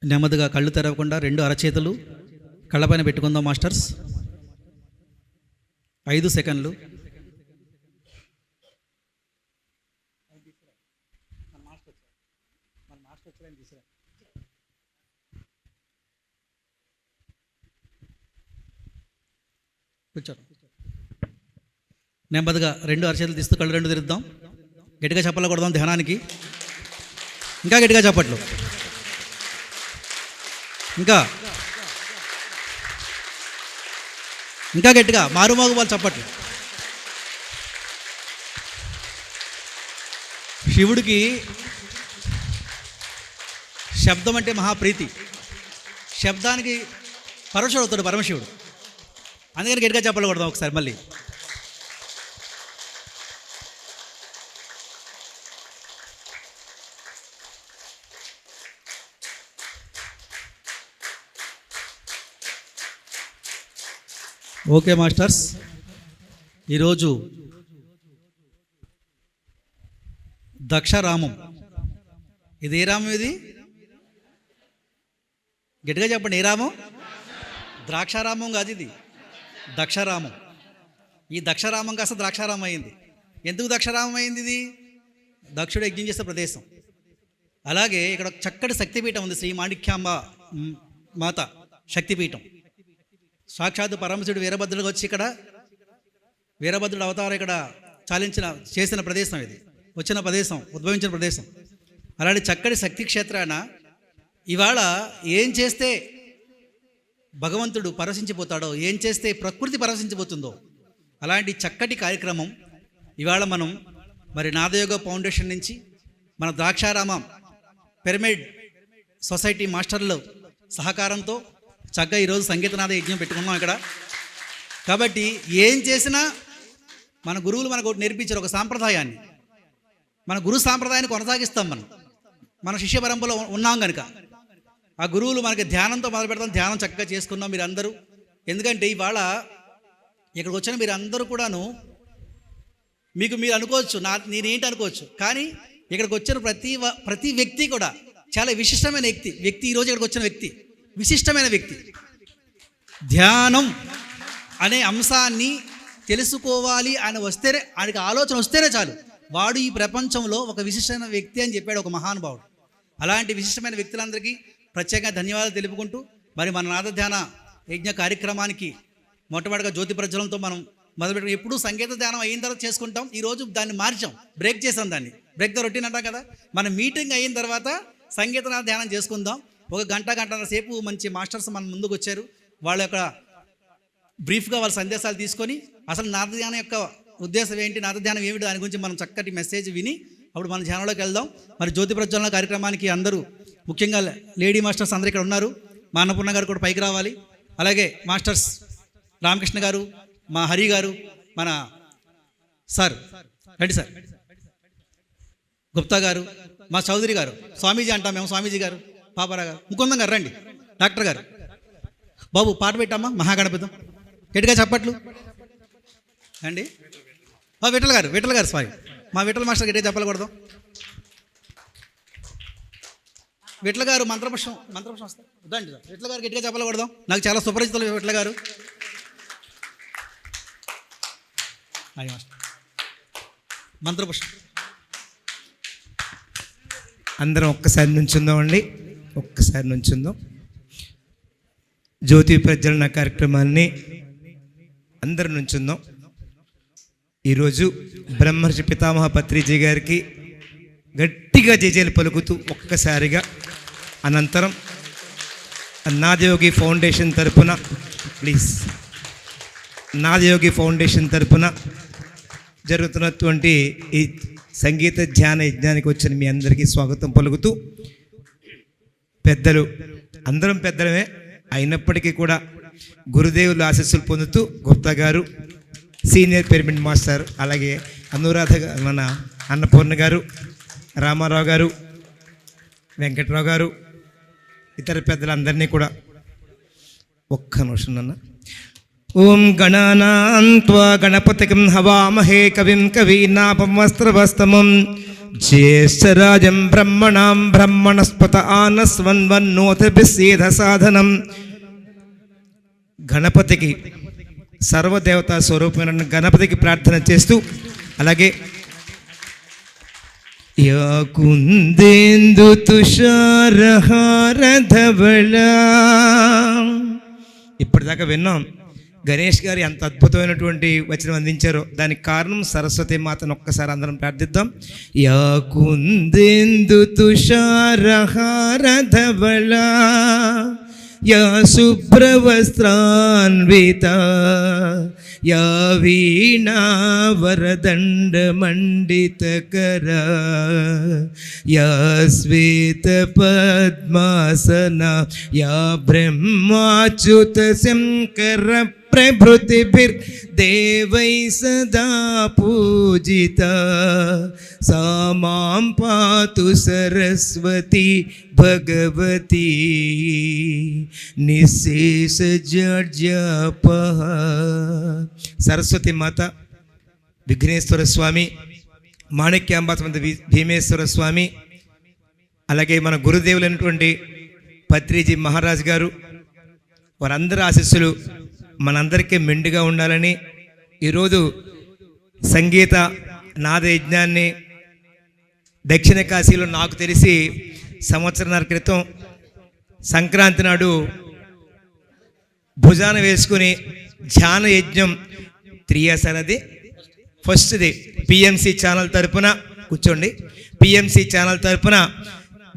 నెమ్మదిగా కళ్ళు తెరవకుండా 2 అరచేతులు కళ్ళపైన పెట్టుకుందాం మాస్టర్స్. 5 సెకండ్లు. కూర్చోండి. నెమ్మదిగా 2 అరచేతులు తీస్తూ కళ్ళు 2 తెరుద్దాం. గట్టిగా చప్పట్లు కొడదాం ధ్యానానికి. ఇంకా గట్టిగా చప్పట్లు. ఇంకా గట్టిగా మారుమోగు వాళ్ళు చప్పట్లు. శివుడికి శబ్దం అంటే మహాప్రీతి. శబ్దానికి పరమశివుడు అవుతాడు పరమశివుడు. అందుకని గట్టిగా చెప్పకూడదు ఒకసారి మళ్ళీ. ఓకే మాస్టర్స్, ఈరోజు దక్షరామం. ఇది ఏ రామం? ఇది గట్టిగా చెప్పండి, ఏ రామం? ద్రాక్షారామం కాదు, ఇది దక్షరామం. ఈ దక్షరామం కాస్త ద్రాక్షారామం అయింది. ఎందుకు దక్షరామం అయింది? ఇది దక్షుడు యజ్ఞం చేసే ప్రదేశం. అలాగే ఇక్కడ ఒక చక్కటి శక్తిపీఠం ఉంది, శ్రీ మాణిక్యాంబ మాత శక్తిపీఠం. సాక్షాత్ పరమశివుడు వీరభద్రుడు వచ్చి ఇక్కడ వీరభద్రుడు అవతారం ఇక్కడ చేసిన ప్రదేశం ఇది, వచ్చిన ప్రదేశం, ఉద్భవించిన ప్రదేశం. అలాంటి చక్కటి శక్తి క్షేత్రాన ఇవాళ ఏం చేస్తే భగవంతుడు పరవశించిపోతాడో, ఏం చేస్తే ప్రకృతి పరవశించిపోతుందో అలాంటి చక్కటి కార్యక్రమం ఇవాళ మనం మరి నాదయోగ ఫౌండేషన్ నుంచి మన ద్రాక్షారామం పిరమిడ్ సొసైటీ మాస్టర్లు సహకారంతో చక్కగా ఈరోజు సంగీతనాద యజ్ఞం పెట్టుకున్నాం ఇక్కడ. కాబట్టి ఏం చేసినా మన గురువులు మనకు నేర్పించారు ఒక సాంప్రదాయాన్ని. మన గురు సాంప్రదాయాన్ని కొనసాగిస్తాం. మన శిష్య పరంపరలో ఉన్నాం కనుక ఆ గురువులు మనకి ధ్యానంతో మొదలు పెడతాం. ధ్యానం చక్కగా చేసుకున్నాం మీరు అందరూ. ఎందుకంటే ఇవాళ ఇక్కడికి వచ్చిన మీరు అందరూ కూడాను మీరు అనుకోవచ్చు, నేనేంటి అనుకోవచ్చు, కానీ ఇక్కడికి వచ్చిన ప్రతి వ్యక్తి కూడా చాలా విశిష్టమైన వ్యక్తి. ఈరోజు ఇక్కడికి వచ్చిన వ్యక్తి విశిష్టమైన వ్యక్తి. ధ్యానం అనే అంశాన్ని తెలుసుకోవాలి అని వస్తేనే, ఆయనకి ఆలోచన వస్తేనే చాలు, వాడు ఈ ప్రపంచంలో ఒక విశిష్టమైన వ్యక్తి అని చెప్పాడు ఒక మహానుభావుడు. అలాంటి విశిష్టమైన వ్యక్తులందరికీ ప్రత్యేకంగా ధన్యవాదాలు తెలుపుకుంటూ మరి మన నాద ధ్యాన యజ్ఞ కార్యక్రమానికి మొట్టమొదటిగా జ్యోతి ప్రజ్వలంతో మనం మొదలుపెట్టాం. ఎప్పుడు సంగీత ధ్యానం అయిన తర్వాత చేసుకుంటాం. ఈరోజు దాన్ని మార్చాం, బ్రేక్ చేసాం. దాన్ని బ్రేక్ ద రొటీన్ అంటాం కదా. మన మీటింగ్ అయిన తర్వాత సంగీత ధ్యానం చేసుకుందాం. ఒక గంటన్నర సేపు మంచి మాస్టర్స్ మన ముందుకు వచ్చారు. వాళ్ళ యొక్క బ్రీఫ్గా వాళ్ళ సందేశాలు తీసుకొని అసలు నాద ధ్యానం యొక్క ఉద్దేశం ఏంటి, నాద ధ్యానం ఏమిటి, దాని గురించి మనం చక్కటి మెసేజ్ విని అప్పుడు మన ధ్యానంలోకి వెళ్దాం. మరి జ్యోతి ప్రజ్వలన కార్యక్రమానికి అందరూ, ముఖ్యంగా లేడీ మాస్టర్స్ అందరూ ఇక్కడ ఉన్నారు. మా అన్నపూర్ణ గారు కూడా పైకి రావాలి. అలాగే మాస్టర్స్ రామకృష్ణ గారు, మా హరి గారు, మన సార్ రెడ్డి సార్ గుప్తా గారు, మా చౌదరి గారు, స్వామీజీ అంటాం మేము, స్వామీజీ గారు, పాపారా గారు, ముకుందం గారు రండి, డాక్టర్ గారు. బాబు పాట పెట్టామా మహాగణపతం, గట్టిగా చప్పట్లు అండి. విఠల్ గారు సారీ, మా విఠల్ మాస్టర్ గట్టిగా చెప్పకూడదు. విఠల్ గారు మంత్రపుష్పం వస్తారు వద్దండి. విఠల్ గారు గట్టిగా చెప్పకూడదు, నాకు చాలా సుపరిచితులు విఠల్ గారు. మంత్రపుష్పం అందరం ఒక్కసారి నుంచుందామండి, ఒక్కసారి నుంచుందాం. జ్యోతి ప్రజ్వలన కార్యక్రమాన్ని అందరం నుంచుందాం. ఈరోజు బ్రహ్మర్షి పితామహ పత్రిజీ గారికి గట్టిగా జేజేలు పలుకుతూ ఒక్కసారిగా, అనంతరం నాదయోగి ఫౌండేషన్ తరపున నాదయోగి ఫౌండేషన్ తరపున జరుగుతున్నటువంటి ఈ సంగీత ధ్యాన యజ్ఞానికి వచ్చిన మీ అందరికీ స్వాగతం పలుకుతూ, పెద్దలు అందరం పెద్దలమే అయినప్పటికీ కూడా గురుదేవుల ఆశీస్సులు పొందుతూ గుప్తా గారు, సీనియర్ పిరమిడ్ మాస్టర్, అలాగే అనురాధ మన అన్నపూర్ణ గారు, రామారావు గారు, వెంకట్రావు గారు, ఇతర పెద్దలందరినీ కూడా ఒక్క నిమిషం అన్న. ఓం గణానాం త్వా గణపతిం హవామహే కవిం కవీనాపమస్త్రవస్తమం జ్యేష్ఠరాజం బ్రహ్మణాం బ్రహ్మణస్పత ఆనస్వన్వన్నోతిభిస్సేద సాధనం. గణపతికి సర్వదేవతా స్వరూపమైన గణపతికి ప్రార్థన చేస్తూ, అలాగే యా కుందేందు తుషారహారధవళ, ఇప్పటిదాకా విన్నాం. గణేష్ గారు ఎంత అద్భుతమైనటువంటి వచనం అందించారో దానికి కారణం సరస్వతి మాతను. ఒక్కసారి అందరం ప్రార్థిద్దాం. యా కుందేందు తుషారహారధవళ యా శుభ్రవస్త్రాన్విత యా వీణా వరదండ మండితకరా యా శ్వేత పద్మాసన యా బ్రహ్మాచ్యుత శంకర ప్రభృతిభిర్దేవై సదా పూజిత సా మాం పాతు సరస్వతి భగవతి నిశేషజడ్జపః. సరస్వతి మాత, విఘ్నేశ్వర స్వామి, మాణిక్యాంబాసమంత భీమేశ్వర స్వామి, అలాగే మన గురుదేవులైనటువంటి పత్రిజీ మహారాజ్ గారు, వారందరి ఆశీస్సులు మనందరికీ మెండుగా ఉండాలని ఈరోజు సంగీత నాద యజ్ఞాన్ని దక్షిణ కాశీలో నాకు తెలిసి సంవత్సరాల క్రితం సంక్రాంతి నాడు భుజాన వేసుకుని ధ్యాన యజ్ఞం 3 years అనేది ఫస్ట్ది పిఎంసి ఛానల్ తరపున కూర్చోండి, పిఎంసి ఛానల్ తరపున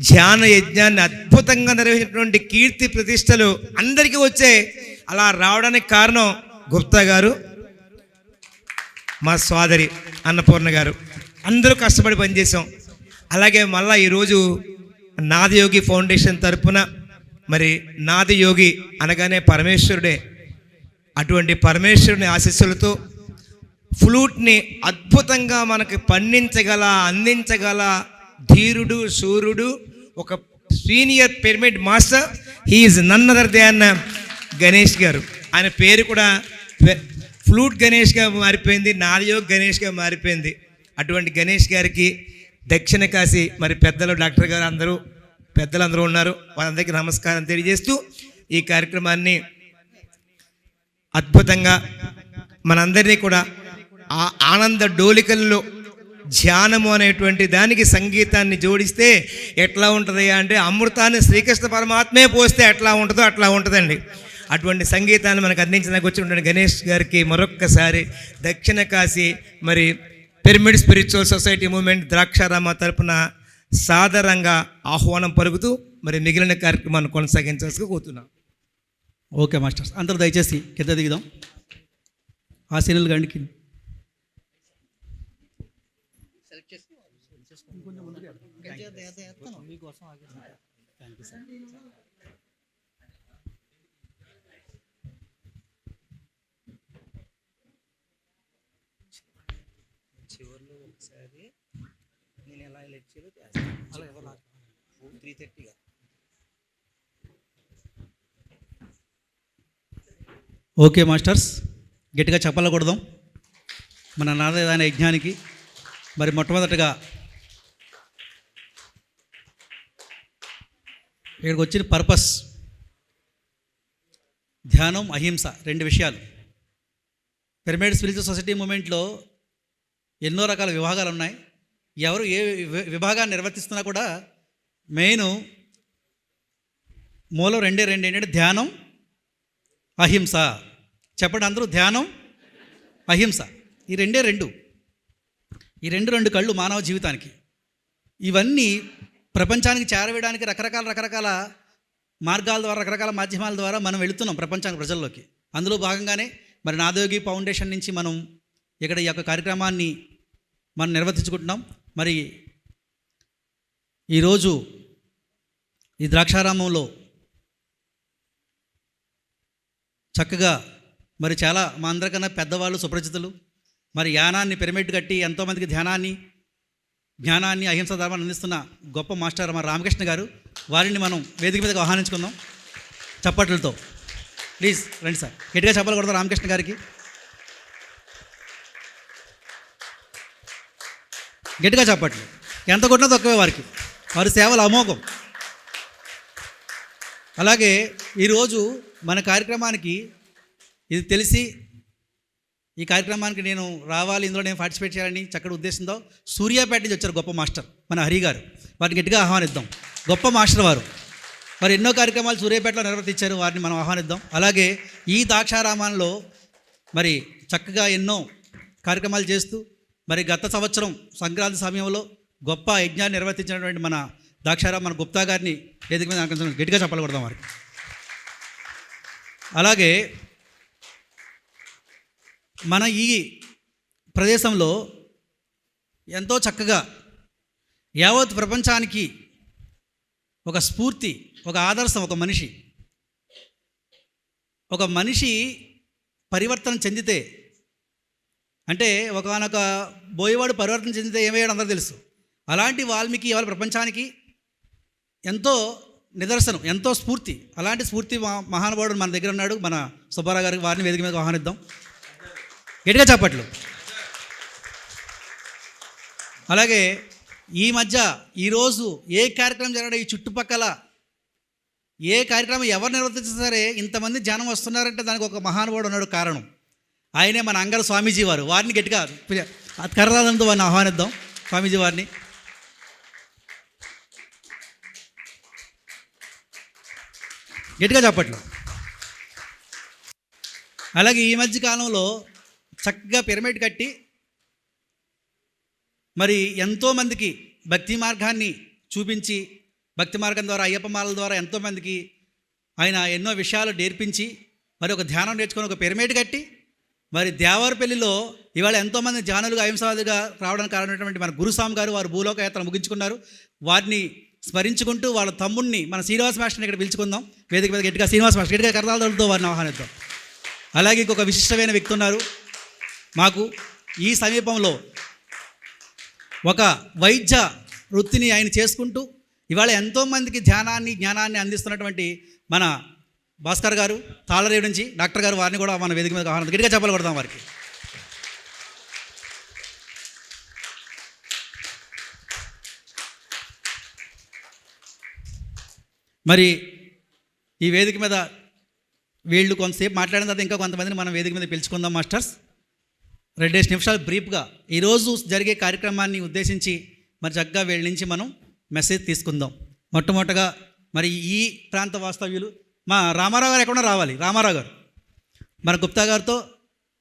ధ్యాన యజ్ఞాన్ని అద్భుతంగా నిర్వహించినటువంటి కీర్తి ప్రతిష్టలు అందరికీ వచ్చాయి. అలా రావడానికి కారణం గుప్తా గారు, మా సోదరి అన్నపూర్ణ గారు, అందరూ కష్టపడి పనిచేసాం. అలాగే మళ్ళీ ఈరోజు నాదయోగి ఫౌండేషన్ తరపున మరి నాదయోగి అనగానే పరమేశ్వరుడే, అటువంటి పరమేశ్వరుని ఆశీస్సులతో ఫ్లూట్ని అద్భుతంగా మనకి పండించగల అందించగల ధీరుడు సూర్యుడు ఒక senior pyramid master, he is none other than Ganesh garu. ఆయన పేరు కూడా ఫ్లూట్ గణేష్గా మారిపోయింది, నాదయోగి గణేష్గా మారిపోయింది. అటువంటి గణేష్ గారికి దక్షిణ కాశీ మరి పెద్దలు డాక్టర్ గారు అందరూ పెద్దలందరూ ఉన్నారు, వారందరికీ నమస్కారం తెలియజేస్తూ ఈ కార్యక్రమాన్ని అద్భుతంగా మనందరినీ కూడా ఆ ఆనంద డోలికల్లో ధ్యానము అనేటువంటి దానికి సంగీతాన్ని జోడిస్తే ఎట్లా ఉంటుంది అంటే అమృతాన్ని శ్రీకృష్ణ పరమాత్మే పోస్తే ఎట్లా ఉంటుందో అట్లా ఉంటుందండి. అటువంటి సంగీతాన్ని మనకు అందించడానికి వచ్చినటువంటి గణేష్ గారికి మరొక్కసారి దక్షిణ కాశీ మరి pyramid spiritual society movement Draksharama తరపున సాదరంగా ఆహ్వానం పలుకుతూ మరి మిగిలిన కార్యక్రమాన్ని కొనసాగించాల్సి కోరుతున్నాం. ఓకే మాస్టర్స్, అందరూ దయచేసి కింద దిగుదాం. ఆ సీనియల్ గండికి చివరిలో ఒకసారి నేను ఎలా లెక్చర్ 3:30. ఓకే మాస్టర్స్, గట్టిగా చెప్పలకూడదాం మన నాదదాన యజ్ఞానికి. మరి మొట్టమొదటిగా ఇక్కడికి వచ్చిన పర్పస్ ధ్యానం, అహింస, 2 విషయాలు. పిరమిడ్ స్పిరిచువల్ సొసైటీ మూమెంట్లో ఎన్నో రకాల విభాగాలు ఉన్నాయి. ఎవరు ఏ విభాగాన్ని నిర్వర్తిస్తున్నా కూడా మెయిన్ మూలం 2 ఏంటంటే ధ్యానం, అహింస. చెప్పండి అందరూ, ధ్యానం, అహింస. ఈ 2 ఈ రెండు కళ్ళు మానవ జీవితానికి. ఇవన్నీ ప్రపంచానికి చేరవేయడానికి రకరకాల మార్గాల ద్వారా, రకరకాల మాధ్యమాల ద్వారా మనం వెళుతున్నాం ప్రపంచానికి, ప్రజల్లోకి. అందులో భాగంగానే మరి నాదయోగి ఫౌండేషన్ నుంచి మనం ఇక్కడ ఈ యొక్క కార్యక్రమాన్ని మనం నిర్వర్తించుకుంటున్నాం. మరి ఈరోజు ఈ ద్రాక్షారామంలో చక్కగా మరి చాలా మా అందరికన్నా పెద్దవాళ్ళు, సుపరిచితులు, మరి యానాన్ని పిరమిడ్ కట్టి ఎంతోమందికి ధ్యానాన్ని, జ్ఞానాన్ని, అహింస ధర్మాన్ని అందిస్తున్న గొప్ప మాస్టర్ మన రామకృష్ణ గారు, వారిని మనం వేదిక మీదకి ఆహ్వానించుకుందాం చప్పట్లతో. ప్లీజ్ రండి సార్, గట్టిగా చెప్పాలి కొడతాం రామకృష్ణ గారికి. గట్టిగా చెప్పట్లు, ఎంత కొట్టినా తక్కువే వారికి, వారి సేవలు అమోఘం. అలాగే ఈరోజు మన కార్యక్రమానికి ఇది తెలిసి ఈ కార్యక్రమానికి నేను రావాలి, ఇందులో నేను పార్టిసిపేట్ చేయాలని చక్కటి ఉద్దేశంతో సూర్యాపేట నుంచి వచ్చారు గొప్ప మాస్టర్ మన హరి గారు. వారిని గట్టిగా ఆహ్వానిద్దాం. గొప్ప మాస్టర్ వారు, వారు ఎన్నో కార్యక్రమాలు సూర్యాపేటలో నిర్వర్తించారు, వారిని మనం ఆహ్వానిద్దాం. అలాగే ఈ ద్రాక్షారామంలో మరి చక్కగా ఎన్నో కార్యక్రమాలు చేస్తూ మరి గత సంవత్సరం సంక్రాంతి సమయంలో గొప్ప యజ్ఞాన్ని నిర్వర్తించినటువంటి మన ద్రాక్షారాం మన గుప్తా గారిని వేదిక మీద ఆకర్షించడం గట్టిగా చెప్పకూడదాం వారికి. అలాగే మన ఈ ప్రదేశంలో ఎంతో చక్కగా యావత్ ప్రపంచానికి ఒక స్ఫూర్తి, ఒక ఆదర్శం, ఒక మనిషి పరివర్తన చెందితే, అంటే ఒకనొక బోయేవాడు పరివర్తన చెందితే ఏమయ్యాడు అందరూ తెలుసు. అలాంటి వాల్మీకి ఇవాళ ప్రపంచానికి ఎంతో నిదర్శనం, ఎంతో స్ఫూర్తి. అలాంటి స్ఫూర్తి మహానుభావుడు మన దగ్గర ఉన్నాడు. మన సుబ్బారావు గారికి, వారిని వేదిక మీద ఆహ్వానిద్దాం. గట్టిగా చప్పట్లు. అలాగే ఈ మధ్య ఈరోజు ఏ కార్యక్రమం జరగడం, ఈ చుట్టుపక్కల ఏ కార్యక్రమం ఎవరు నిర్వర్తించినా సరే ఇంతమంది జనం వస్తున్నారంటే దానికి ఒక మహానుభావుడు ఉన్నాడు కారణం. ఆయనే మన అంగర స్వామీజీ వారు. వారిని గట్టిగా కర్రాదంతో వారిని ఆహ్వానిద్దాం. స్వామీజీ వారిని గట్టిగా చెప్పట్లు. అలాగే ఈ మధ్య కాలంలో చక్కగా పిరమిడ్ కట్టి మరి ఎంతోమందికి భక్తి మార్గాన్ని చూపించి, భక్తి మార్గం ద్వారా, అయ్యప్ప మాలల ద్వారా ఎంతోమందికి ఆయన ఎన్నో విషయాలు నేర్పించి, మరి ఒక ధ్యానం నేర్చుకొని ఒక పిరమిడ్ కట్టి, మరి దేవరపల్లిలో ఇవాళ ఎంతోమంది ధ్యానులుగా, అహింసావాదులుగా రావడానికి కారణమైనటువంటి మన గురుస్వామి గారు, వారు భూలోక యాత్ర ముగించుకున్నారు. వారిని స్మరించుకుంటూ వాళ్ళ తమ్ముడిని మన శ్రీనివాస మాస్టర్ని ఇక్కడ పిలుచుకుందాం. వేదిక మీద గట్టిగా శ్రీనివాస మాస్టర్ గట్టిగా కరతాళతో వారిని ఆహ్వానిద్దాం. అలాగే ఇంకొక విశిష్టమైన వ్యక్తి ఉన్నారు మాకు ఈ సమీపంలో. ఒక వైద్య వృత్తిని ఆయన చేసుకుంటూ ఇవాళ ఎంతోమందికి ధ్యానాన్ని, జ్ఞానాన్ని అందిస్తున్నటువంటి మన భాస్కర్ గారు, తాళరేవు నుంచి డాక్టర్ గారు, వారిని కూడా మన వేదిక మీద ఆహ్వానిద్దాం. గట్టిగా చెప్పలు కొడదాం వారికి. మరి ఈ వేదిక మీద వీళ్ళు కొంతసేపు మాట్లాడిన తర్వాత ఇంకా కొంతమందిని మనం వేదిక మీద పిలుచుకుందాం మాస్టర్స్. 2 నిమిషాలు బ్రీఫ్గా ఈరోజు జరిగే కార్యక్రమాన్ని ఉద్దేశించి మరి చక్కగా వీళ్ళ నుంచి మనం మెసేజ్ తీసుకుందాం. మొట్టమొదటగా మరి ఈ ప్రాంత వాస్తవ్యులు మా రామారావు గారు ఎక్కడ రావాలి. రామారావు గారు మన గుప్తా గారితో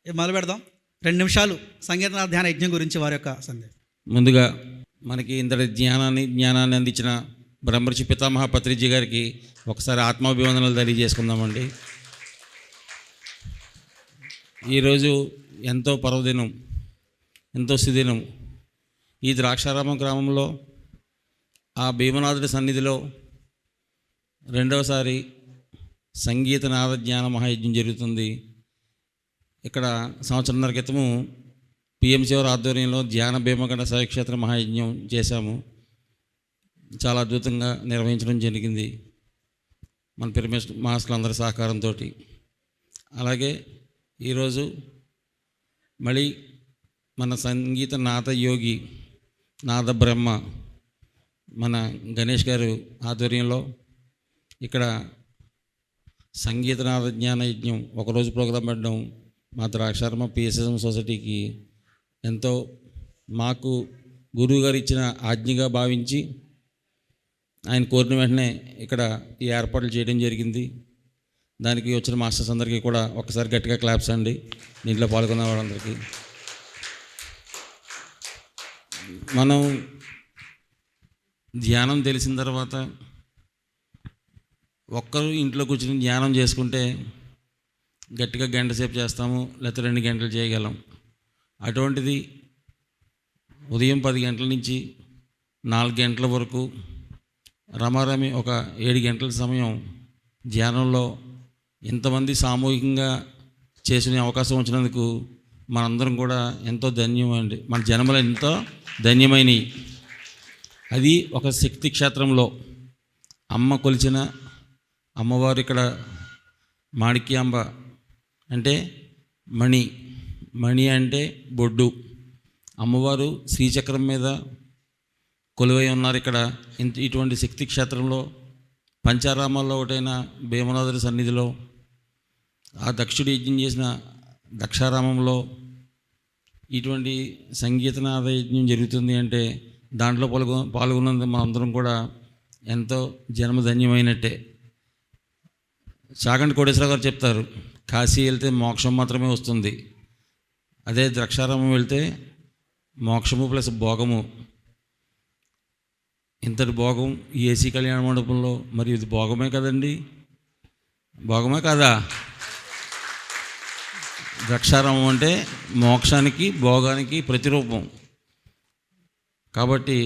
మొదలు పెడదాం. 2 నిమిషాలు సంగీత ధ్యాన యజ్ఞం గురించి వారి యొక్క సందేశం. ముందుగా మనకి ఇంతటి జ్ఞానాన్ని అందించిన బ్రహ్మర్షి పితామహ పత్రిజీ గారికి ఒకసారి ఆత్మాభివందనలు తెలియజేసుకుందామండి. ఈరోజు ఎంతో పర్వదినం, ఎంతో సుదినం. ఈ ద్రాక్షారామం గ్రామంలో ఆ భీమనాథుడి సన్నిధిలో 2వసారి సంగీత నాద జ్ఞాన మహాయజ్ఞం జరుగుతుంది. ఇక్కడ సంవత్సరంన్నర క్రితము పిఎంసి వారి ఆధ్వర్యంలో ధ్యాన భీమకండ శైవక్షేత్ర మహాయజ్ఞం చేశాము. చాలా అద్భుతంగా నిర్వహించడం జరిగింది మన పిరమిడ్ మాస్టర్లందరి సహకారంతో. అలాగే ఈరోజు మళ్ళీ మన సంగీత నాద యోగి, నాద బ్రహ్మ మన గణేష్ గారు ఆధ్వర్యంలో ఇక్కడ సంగీత నాద జ్ఞాన యజ్ఞం ఒకరోజు ప్రోగ్రాం పెట్టడం మా ద్రాక్షారామ పిఎస్ఎం సొసైటీకి ఎంతో, మాకు గురువు గారు ఇచ్చిన ఆజ్ఞగా భావించి ఆయన కోరిన వెంటనే ఇక్కడ ఈ ఏర్పాట్లు చేయడం జరిగింది. దానికి వచ్చిన మాస్టర్స్ అందరికీ కూడా ఒకసారి గట్టిగా క్లాప్స్ అండి. దీంట్లో పాల్గొన్న వాళ్ళందరికీ. మనం ధ్యానం తెలిసిన తర్వాత ఒక్కరు ఇంట్లో కూర్చొని ధ్యానం చేసుకుంటే గట్టిగా గంట సేపు చేస్తాము, లేకపోతే 2 గంటలు చేయగలం. అటువంటిది ఉదయం 10 గంటల నుంచి 4 గంటల వరకు రమారమి ఒక 7 గంటల సమయం ధ్యానంలో ఇంతమంది సామూహికంగా చేసుకునే అవకాశం వచ్చినందుకు మనందరం కూడా ఎంతో ధన్యమండి. మన జన్మలు ఎంతో ధన్యమైనవి. అది ఒక శక్తి క్షేత్రంలో అమ్మ కొలిచిన అమ్మవారు. ఇక్కడ మాణిక్యాంబ అంటే మణి అంటే బొడ్డు. అమ్మవారు శ్రీచక్రం మీద కొలువై ఉన్నారు. ఇక్కడ ఇటువంటి శక్తి క్షేత్రంలో పంచారామాల్లో ఒకటైన భీమనాథుడి సన్నిధిలో ఆ దక్షుడు యజ్ఞం చేసిన దక్షారామంలో ఇటువంటి సంగీతనాద యజ్ఞం జరుగుతుంది అంటే దాంట్లో పాల్గొన్నందుకు మా అందరం కూడా ఎంతో జన్మధన్యమైనట్టే. చాగంటి కోటేశ్వరరావు గారు చెప్తారు, కాశీ వెళ్తే మోక్షం మాత్రమే వస్తుంది, అదే ద్రాక్షారామం వెళ్తే మోక్షము ప్లస్ భోగము. ఇంతటి భోగం ఈ ఏసీ కళ్యాణ మండపంలో, మరి ఇది భోగమే కదండి, భోగమే కాదా? ద్రాక్షారామం అంటే మోక్షానికి భోగానికి ప్రతిరూపం. కాబట్టి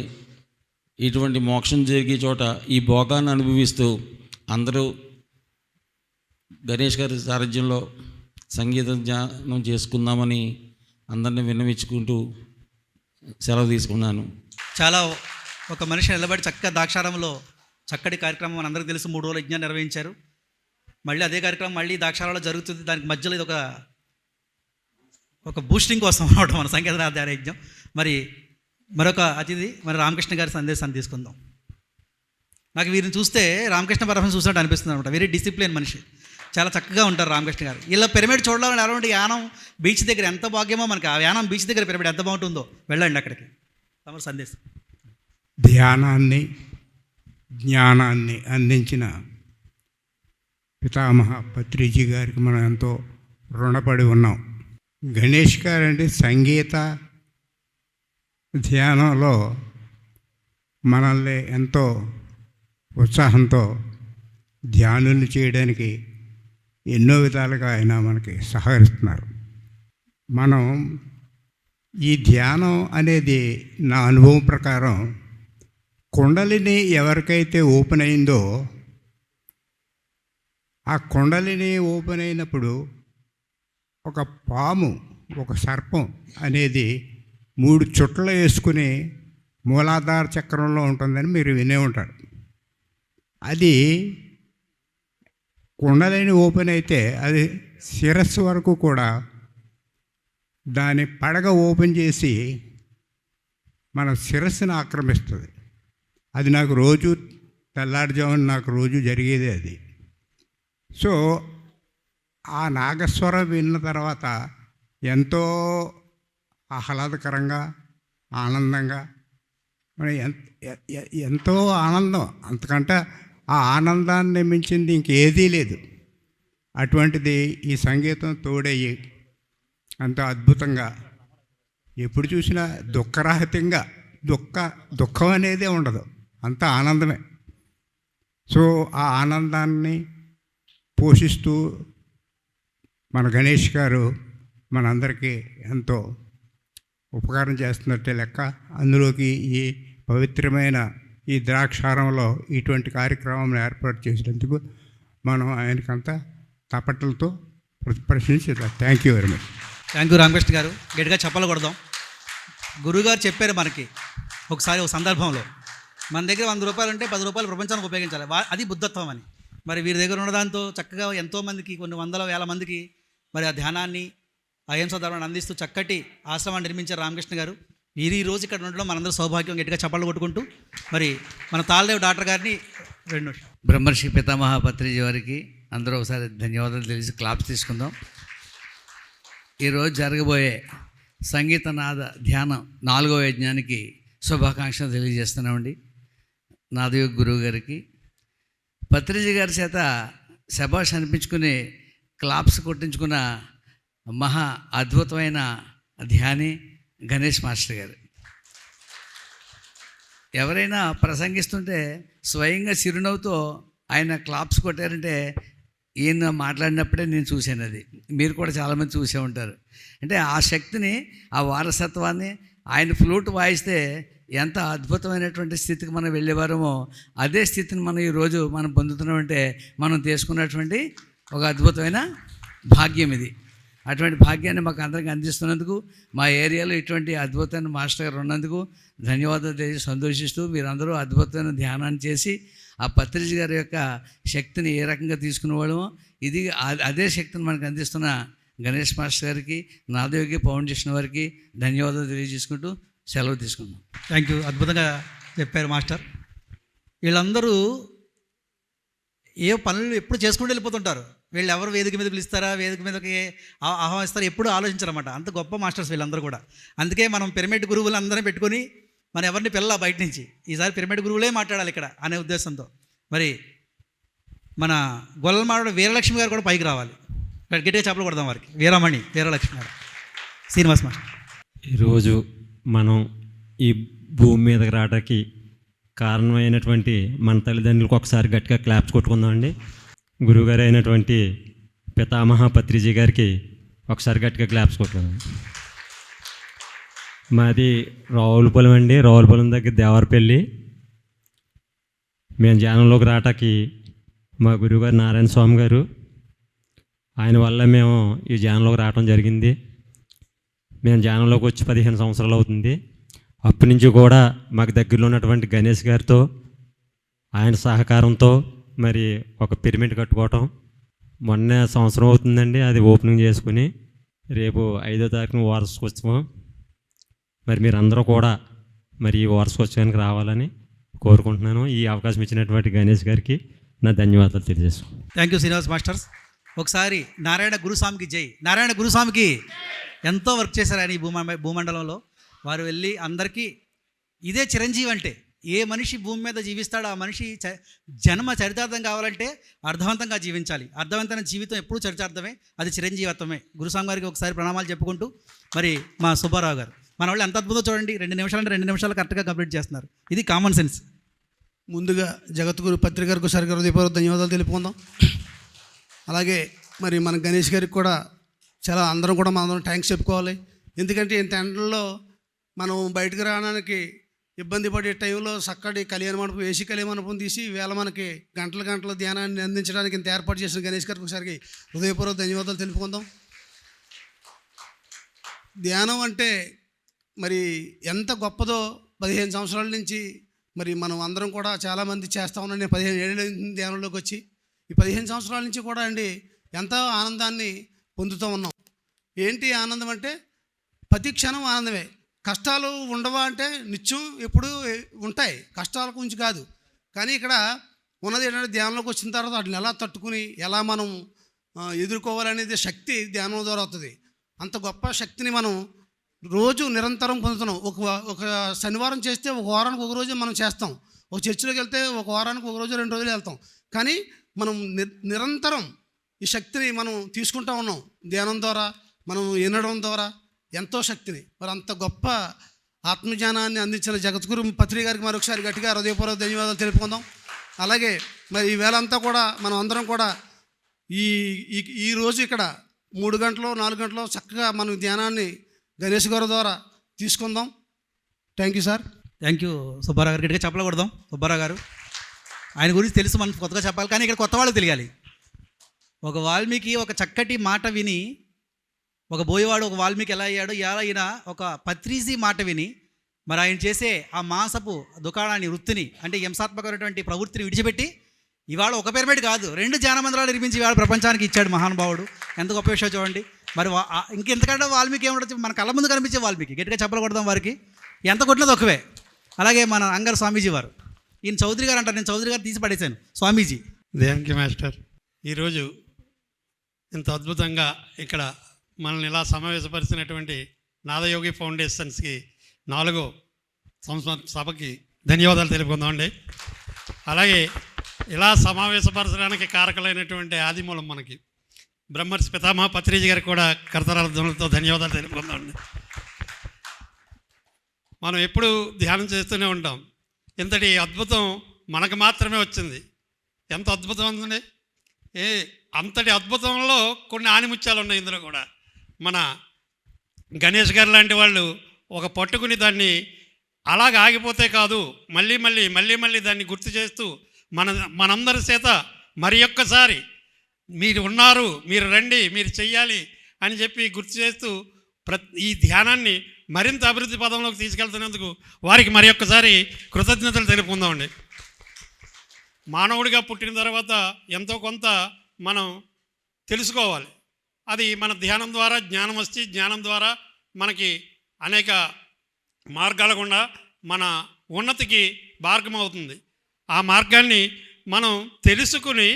ఇటువంటి మోక్షం జరిగే చోట ఈ భోగాన్ని అనుభవిస్తూ అందరూ గణేష్ గారి సారథ్యంలో సంగీత ధ్యానం చేసుకుందామని అందరినీ విన్నవించుకుంటూ సెలవు తీసుకున్నాను. చాలా ఒక మనిషి నిలబడి చక్కగా ద్రాక్షారామంలో చక్కటి కార్యక్రమం మనందరికీ తెలుసు. 3 రోజులు యజ్ఞాన్ని నిర్వహించారు. మళ్ళీ అదే కార్యక్రమం మళ్ళీ ద్రాక్షారామంలో జరుగుతుంది. దానికి మధ్యలో ఇది ఒక బూస్టింగ్ కోసం అన్నమాట మన సంగీత యజ్ఞం. మరి మరొక అతిథి మరి రామకృష్ణ గారి సందేశాన్ని తీసుకుందాం. నాకు వీరిని చూస్తే రామకృష్ణ పరమహంస చూసినట్టు అనిపిస్తుంది అనమాట. వెరీ డిసిప్లిన్ మనిషి, చాలా చక్కగా ఉంటారు రామకృష్ణ గారు. ఇలా పిరమిడ్ చూడాలని ఎలాంటి యానం బీచ్ దగ్గర ఎంత భాగ్యమో మనకి. ఆ యానం బీచ్ దగ్గర పిరమిడ్ ఎంత బాగుంటుందో, వెళ్ళండి అక్కడికి. తమ సందేశం. ధ్యానాన్ని జ్ఞానాన్ని అందించిన పితామహ పత్రిజీ గారికి మనం ఎంతో రుణపడి ఉన్నాం. గణేష్ గారంటే సంగీత ధ్యానంలో మనల్ని ఎంతో ఉత్సాహంతో ధ్యానులు చేయడానికి ఎన్నో విధాలుగా ఆయన మనకి సహకరిస్తున్నారు. మనం ఈ ధ్యానం అనేది నా అనుభవం ప్రకారం కుండలిని ఎవరికైతే ఓపెన్ అయిందో ఆ కుండలిని ఓపెన్ అయినప్పుడు ఒక పాము, ఒక సర్పం అనేది 3 చుట్టలు వేసుకుని మూలాధార చక్రంలో ఉంటుందని మీరు వినే ఉంటారు. అది కుండలిని ఓపెన్ అయితే అది శిరస్సు వరకు కూడా దాని పడగ ఓపెన్ చేసి మన శిరస్సును ఆక్రమిస్తుంది. అది నాకు రోజు తెల్లారుజామున నాకు రోజు జరిగేది అది. సో ఆ నాగస్వరం విన్న తర్వాత ఎంతో ఆహ్లాదకరంగా ఆనందంగా మరి ఎంతో ఆనందం, అంతకంటే ఆ ఆనందాన్ని మించింది ఇంకేదీ లేదు. అటువంటిది ఈ సంగీతం తోడయ్యి అంత అద్భుతంగా ఎప్పుడు చూసినా దుఃఖరహితంగా దుఃఖం అనేదే ఉండదు, అంత ఆనందమే. సో ఆ ఆనందాన్ని పోషిస్తూ మన గణేష్ గారు మనందరికీ ఎంతో ఉపకారం చేస్తున్నట్టే లెక్క. అందులోకి ఈ పవిత్రమైన ఈ ద్రాక్షారంలో ఇటువంటి కార్యక్రమం ఏర్పాటు చేసినందుకు మనం ఆయనకంతా తపటలతో ప్రశంసిద్దాం. Thank you very much. Thank you Ramakrishna గారు. గట్టిగా చప్పలు కొడదాం. గురువుగారు చెప్పారు మనకి ఒకసారి ఒక సందర్భంలో, మన దగ్గర 100 రూపాయలు ఉంటే 10 రూపాయలు ప్రపంచానికి ఉపయోగించాలి, అది బుద్ధత్వం అని. మరి వీరి దగ్గర ఉన్నదాంతో చక్కగా ఎంతోమందికి, కొన్ని వందల వేల మందికి మరి ఆ ధ్యానాన్ని, అహింసా ధర్మాన్ని అందిస్తూ చక్కటి ఆశ్రమాన్ని నిర్మించారు రామకృష్ణ గారు. ఈ రోజు ఇక్కడ ఉండడం మనందరూ సౌభాగ్యం. గట్టిగా చప్పట్లు కొట్టుకుంటూ మరి మన తాళదేవ్ డాక్టర్ గారిని 2 నిమిషాలు. బ్రహ్మర్షి పితామహ పత్రిజీ వారికి అందరూ ఒకసారి ధన్యవాదాలు తెలిసి క్లాప్స్ తీసుకుందాం. ఈరోజు జరగబోయే సంగీత నాద ధ్యానం 4వ యజ్ఞానికి శుభాకాంక్షలు తెలియజేస్తున్నామండి. నాదయోగ గురువు గారికి, పత్రిజీ గారి చేత శభాష్ అనిపించుకుని క్లాప్స్ కొట్టించుకున్న మహా అద్భుతమైన ధ్యాని గణేష్ మాస్టర్ గారు. ఎవరైనా ప్రసంగిస్తుంటే స్వయంగా చిరునవ్వుతో ఆయన క్లాప్స్ కొట్టారంటే ఈయన మాట్లాడినప్పుడే నేను చూశాను. అది మీరు కూడా చాలామంది చూసే ఉంటారు. అంటే ఆ శక్తిని, ఆ వారసత్వాన్ని, ఆయన ఫ్లూట్ వాయిస్తే ఎంత అద్భుతమైనటువంటి స్థితికి మనం వెళ్ళేవారమో అదే స్థితిని మనం ఈరోజు మనం పొందుతున్నామంటే మనం తీసుకున్నటువంటి ఒక అద్భుతమైన భాగ్యం ఇది. అటువంటి భాగ్యాన్ని మాకు అందరికీ అందిస్తున్నందుకు, మా ఏరియాలో ఇటువంటి అద్భుతమైన మాస్టర్ గారు ఉన్నందుకు ధన్యవాదాలు తెలిసి సంతోషిస్తూ, మీరందరూ అద్భుతమైన ధ్యానాన్ని చేసి ఆ పత్రిజీ గారి యొక్క శక్తిని ఏ రకంగా తీసుకునేవాళ్ళమో ఇది అదే శక్తిని మనకు అందిస్తున్న గణేష్ మాస్టర్ గారికి, నాదయోగి ఫౌండేషన్ వారికి ధన్యవాదాలు తెలియజేసుకుంటూ సెలవు తీసుకున్నాం. Thank you. అద్భుతంగా చెప్పారు మాస్టర్. వీళ్ళందరూ ఏ పనులు ఎప్పుడు చేసుకుంటూ వెళ్ళిపోతుంటారు. వీళ్ళు ఎవరు వేదిక మీద పిలుస్తారా, వేదిక మీదకి ఆహ్వానిస్తారా, ఎప్పుడు ఆలోచించారన్నమాట. అంత గొప్ప మాస్టర్స్ వీళ్ళందరూ కూడా. అందుకే మనం పిరమిడ్ గురువులు అందరం పెట్టుకొని మనం ఎవరిని పిల్లల బయట నుంచి ఈసారి పిరమిడ్ గురువులే మాట్లాడాలి ఇక్కడ అనే ఉద్దేశంతో మరి మన గొల్లమాడ వీరలక్ష్మి గారు కూడా పైకి రావాలి. గట్టిగా చెప్పలు కొడదాం వారికి. వీరమణి వీరలక్ష్మి గారు. శ్రీనివాస్ మాస్టర్. ఈరోజు మనం ఈ భూమి మీదకి రావడానికి కారణమైనటువంటి మన తల్లిదండ్రులకు ఒకసారి గట్టిగా క్లాప్స్ కొట్టుకుందామండి. గురువుగారు అయినటువంటి పితామహ పత్రిజీ గారికి ఒకసారి గట్టిగా క్లాప్స్ కొట్టాను. మాది రావులపాలెం అండి. రావులపాలెం దగ్గర దేవరపల్లి. మేము ధ్యానంలోకి రావటానికి మా గురువుగారు నారాయణ స్వామి గారు, ఆయన వల్ల మేము ఈ ధ్యానంలోకి రావడం జరిగింది. మేము ధ్యానంలోకి వచ్చి 15 సంవత్సరాలు అవుతుంది. అప్పటి నుంచి కూడా మాకు దగ్గరలో ఉన్నటువంటి గణేష్ గారితో ఆయన సహకారంతో మరి ఒక పిరమిడ్ కట్టుకోవటం మొన్న సంవత్సరం అవుతుందండి. అది ఓపెనింగ్ చేసుకుని రేపు 5వ తారీఖున వార్షికోత్సవం. మరి మీరందరూ కూడా మరి ఈ వార్షికోత్సవానికి రావాలని కోరుకుంటున్నాను. ఈ అవకాశం ఇచ్చినటువంటి గణేష్ గారికి నా ధన్యవాదాలు తెలియజేస్తాను. Thank you Srinivas masters. ఒకసారి నారాయణ గురుస్వామికి జై. నారాయణ గురుస్వామికి ఎంతో వర్క్ చేశారు ఆయన ఈ భూమండలంలో. వారు వెళ్ళి అందరికీ ఇదే చిరంజీవి అంటే, ఏ మనిషి భూమి మీద జీవిస్తాడో ఆ మనిషి జన్మ చరితార్థం కావాలంటే అర్థవంతంగా జీవించాలి. అర్థవంతమైన జీవితం ఎప్పుడూ చరితార్థమే, అది చిరంజీవత్వమే. గురుస్వామి గారికి ఒకసారి ప్రణామాలు చెప్పుకుంటూ మరి మా సుబ్బారావు గారు మన వాళ్ళు ఎంత అద్భుతం చూడండి. 2 నిమిషాలు అంటే 2 నిమిషాలు కరెక్ట్గా కంప్లీట్ చేస్తున్నారు. ఇది కామన్ సెన్స్. ముందుగా జగద్గురు పత్రికకు సరిగ్గా హృదయపూర్వక ధన్యవాదాలు తెలుపుకుందాం. అలాగే మరి మన గణేష్ గారికి కూడా చాలా అందరం కూడా మనం థ్యాంక్స్ చెప్పుకోవాలి. ఎందుకంటే ఇంత ఎండల్లో మనం బయటకు రావడానికి ఇబ్బంది పడే టైంలో చక్కటి కళ్యాణ మండపం, ఏసీ కళ్యాణ మండపం తీసి వేళ మనకి గంటల ధ్యానాన్ని అందించడానికి ఇంత ఏర్పాటు చేసిన గణేష్ గారికి ఒకసారి హృదయపూర్వక ధన్యవాదాలు తెలుపుకుందాం. ధ్యానం అంటే మరి ఎంత గొప్పదో 15 సంవత్సరాల నుంచి మరి మనం అందరం కూడా చాలామంది చేస్తూ ఉన్నాం. నేను 15 ఏళ్ళ ధ్యానంలోకి వచ్చి ఈ 15 సంవత్సరాల నుంచి కూడా అండి ఎంతో ఆనందాన్ని పొందుతూ ఉన్నాం. ఏంటి ఆనందం అంటే ప్రతి క్షణం ఆనందమే. కష్టాలు ఉండవా అంటే నిత్యం ఎప్పుడు ఉంటాయి, కష్టాల గురించి కాదు. కానీ ఇక్కడ ఉన్నది ఏంటంటే ధ్యానంలోకి వచ్చిన తర్వాత వాటిని ఎలా తట్టుకుని ఎలా మనం ఎదుర్కోవాలనేది శక్తి ధ్యానం ద్వారా అవుతుంది. అంత గొప్ప శక్తిని మనం రోజు నిరంతరం పొందుతున్నాం. ఒక శనివారం చేస్తే ఒక వారానికి ఒక రోజు మనం చేస్తాం. ఒక చర్చిలోకి వెళ్తే ఒక వారానికి ఒక రోజు 2 రోజులు వెళ్తాం. కానీ మనం నిరంతరం ఈ శక్తిని మనం తీసుకుంటూ ఉన్నాం. ధ్యానం ద్వారా మనం వినడం ద్వారా ఎంతో శక్తిని. మరి అంత గొప్ప ఆత్మజ్ఞానాన్ని అందించిన జగద్గురు పత్రి గారికి మరొకసారి గట్టిగా హృదయపూర్వక ధన్యవాదాలు తెలుపుకుందాం. అలాగే మరి ఈ వేళంతా కూడా మనం అందరం కూడా ఈ రోజు ఇక్కడ 3 గంటలు 4 గంటలు చక్కగా మనం ధ్యానాన్ని గణేష్ గారి ద్వారా తీసుకుందాం. Thank you sir. Thank you Subbarao గారు. గట్టిగా చెప్పకూడదాం. సుబ్బారావు గారు ఆయన గురించి తెలుసు, మనం కొత్తగా చెప్పాలి, కానీ ఇక్కడ కొత్త వాళ్ళకి తెలియాలి. ఒక వాల్మీకి ఒక చక్కటి మాట విని, ఒక బోయవాడు ఒక వాల్మీకి ఎలా అయ్యాడో ఇలా అయిన ఒక పత్రిజీ మాట విని మరి ఆయన చేసే ఆ మాంసపు దుకాణాన్ని, వృత్తిని అంటే హింసాత్మకమైనటువంటి ప్రవృత్తిని విడిచిపెట్టి ఇవాళ ఒక పిరమిడ్ కాదు 2 ధ్యాన మందిరాలు నిర్మించి ఇవాళ ప్రపంచానికి ఇచ్చాడు మహానుభావుడు. ఎంత గొప్ప విషయం చూడండి. మరి ఇంకెంతకంటే వాల్మీకి ఏముండొచ్చు, మన కళ్ళ ముందు కనిపించే వాల్మీకి. గట్టిగా చెప్పకూడదాం వారికి, ఎంత కొట్టినది ఒకవే. అలాగే మన అంగర్ స్వామీజీ వారు, ఈయన చౌదరి గారు అంటారు, నేను చౌదరి గారు తీసి పడేశాను, స్వామీజీ. Thank you master. ఈరోజు ఇంత అద్భుతంగా ఇక్కడ మనల్ని ఇలా సమావేశపరిచినటువంటి నాదయోగి ఫౌండేషన్స్కి 4వ సంవత్సరం సభకి ధన్యవాదాలు తెలుపుకుందామండి. అలాగే ఇలా సమావేశపరచడానికి కారకులైనటువంటి ఆదిమూలం మనకి బ్రహ్మర్షి పితామహ పత్రిజీ గారికి కూడా కరతరాల ధ్వనులతో ధన్యవాదాలు తెలుపుకుందామండి. మనం ఎప్పుడు ధ్యానం చేస్తూనే ఉంటాం. ఇంతటి అద్భుతం మనకు మాత్రమే వచ్చింది. ఎంత అద్భుతం ఉందండి. అంతటి అద్భుతంలో కొన్ని ఆనిముత్యాలు ఉన్నాయి ఇందులో కూడా. మన గణేష్ గారు లాంటి వాళ్ళు ఒక పట్టుకుని దాన్ని అలాగ ఆగిపోతే కాదు, మళ్ళీ దాన్ని గుర్తు చేస్తూ మనందరి చేత మరి ఒక్కసారి మీరు ఉన్నారు, మీరు రండి, మీరు చెయ్యాలి అని చెప్పి గుర్తు చేస్తూ ఈ ధ్యానాన్ని మరింత అభివృద్ధి పదంలోకి తీసుకెళ్తున్నందుకు వారికి మరి ఒక్కసారి కృతజ్ఞతలు తెలుపుకుందామండి. మానవుడిగా పుట్టిన తర్వాత ఎంతో కొంత మనం తెలుసుకోవాలి. అది మన ధ్యానం ద్వారా జ్ఞానం వచ్చి, జ్ఞానం ద్వారా మనకి అనేక మార్గాల గుండా మన ఉన్నతికి మార్గం అవుతుంది. ఆ మార్గాన్ని మనం తెలుసుకుని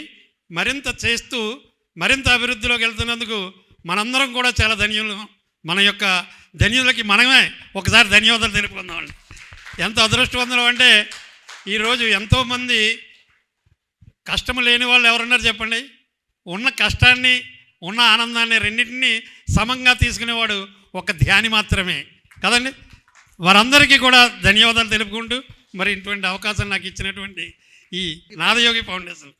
మరింత చేస్తూ మరింత అభివృద్ధిలోకి వెళ్తున్నందుకు మనందరం కూడా చాలా ధన్యులు. మన యొక్క ధన్యులకి మనమే ఒకసారి ధన్యవాదాలు తెలుపుకుందామండి. ఎంత అదృష్టవంతులు అంటే ఈరోజు ఎంతోమంది కష్టము లేని వాళ్ళు ఎవరున్నారు చెప్పండి. ఉన్న కష్టాన్ని ఉన్న ఆనందాన్ని రెండింటినీ సమంగా తీసుకునేవాడు ఒక ధ్యాని మాత్రమే కదండి. వారందరికీ కూడా ధన్యవాదాలు తెలుపుకుంటూ మరి ఇటువంటి అవకాశం నాకు ఇచ్చినటువంటి ఈ నాదయోగి ఫౌండేషన్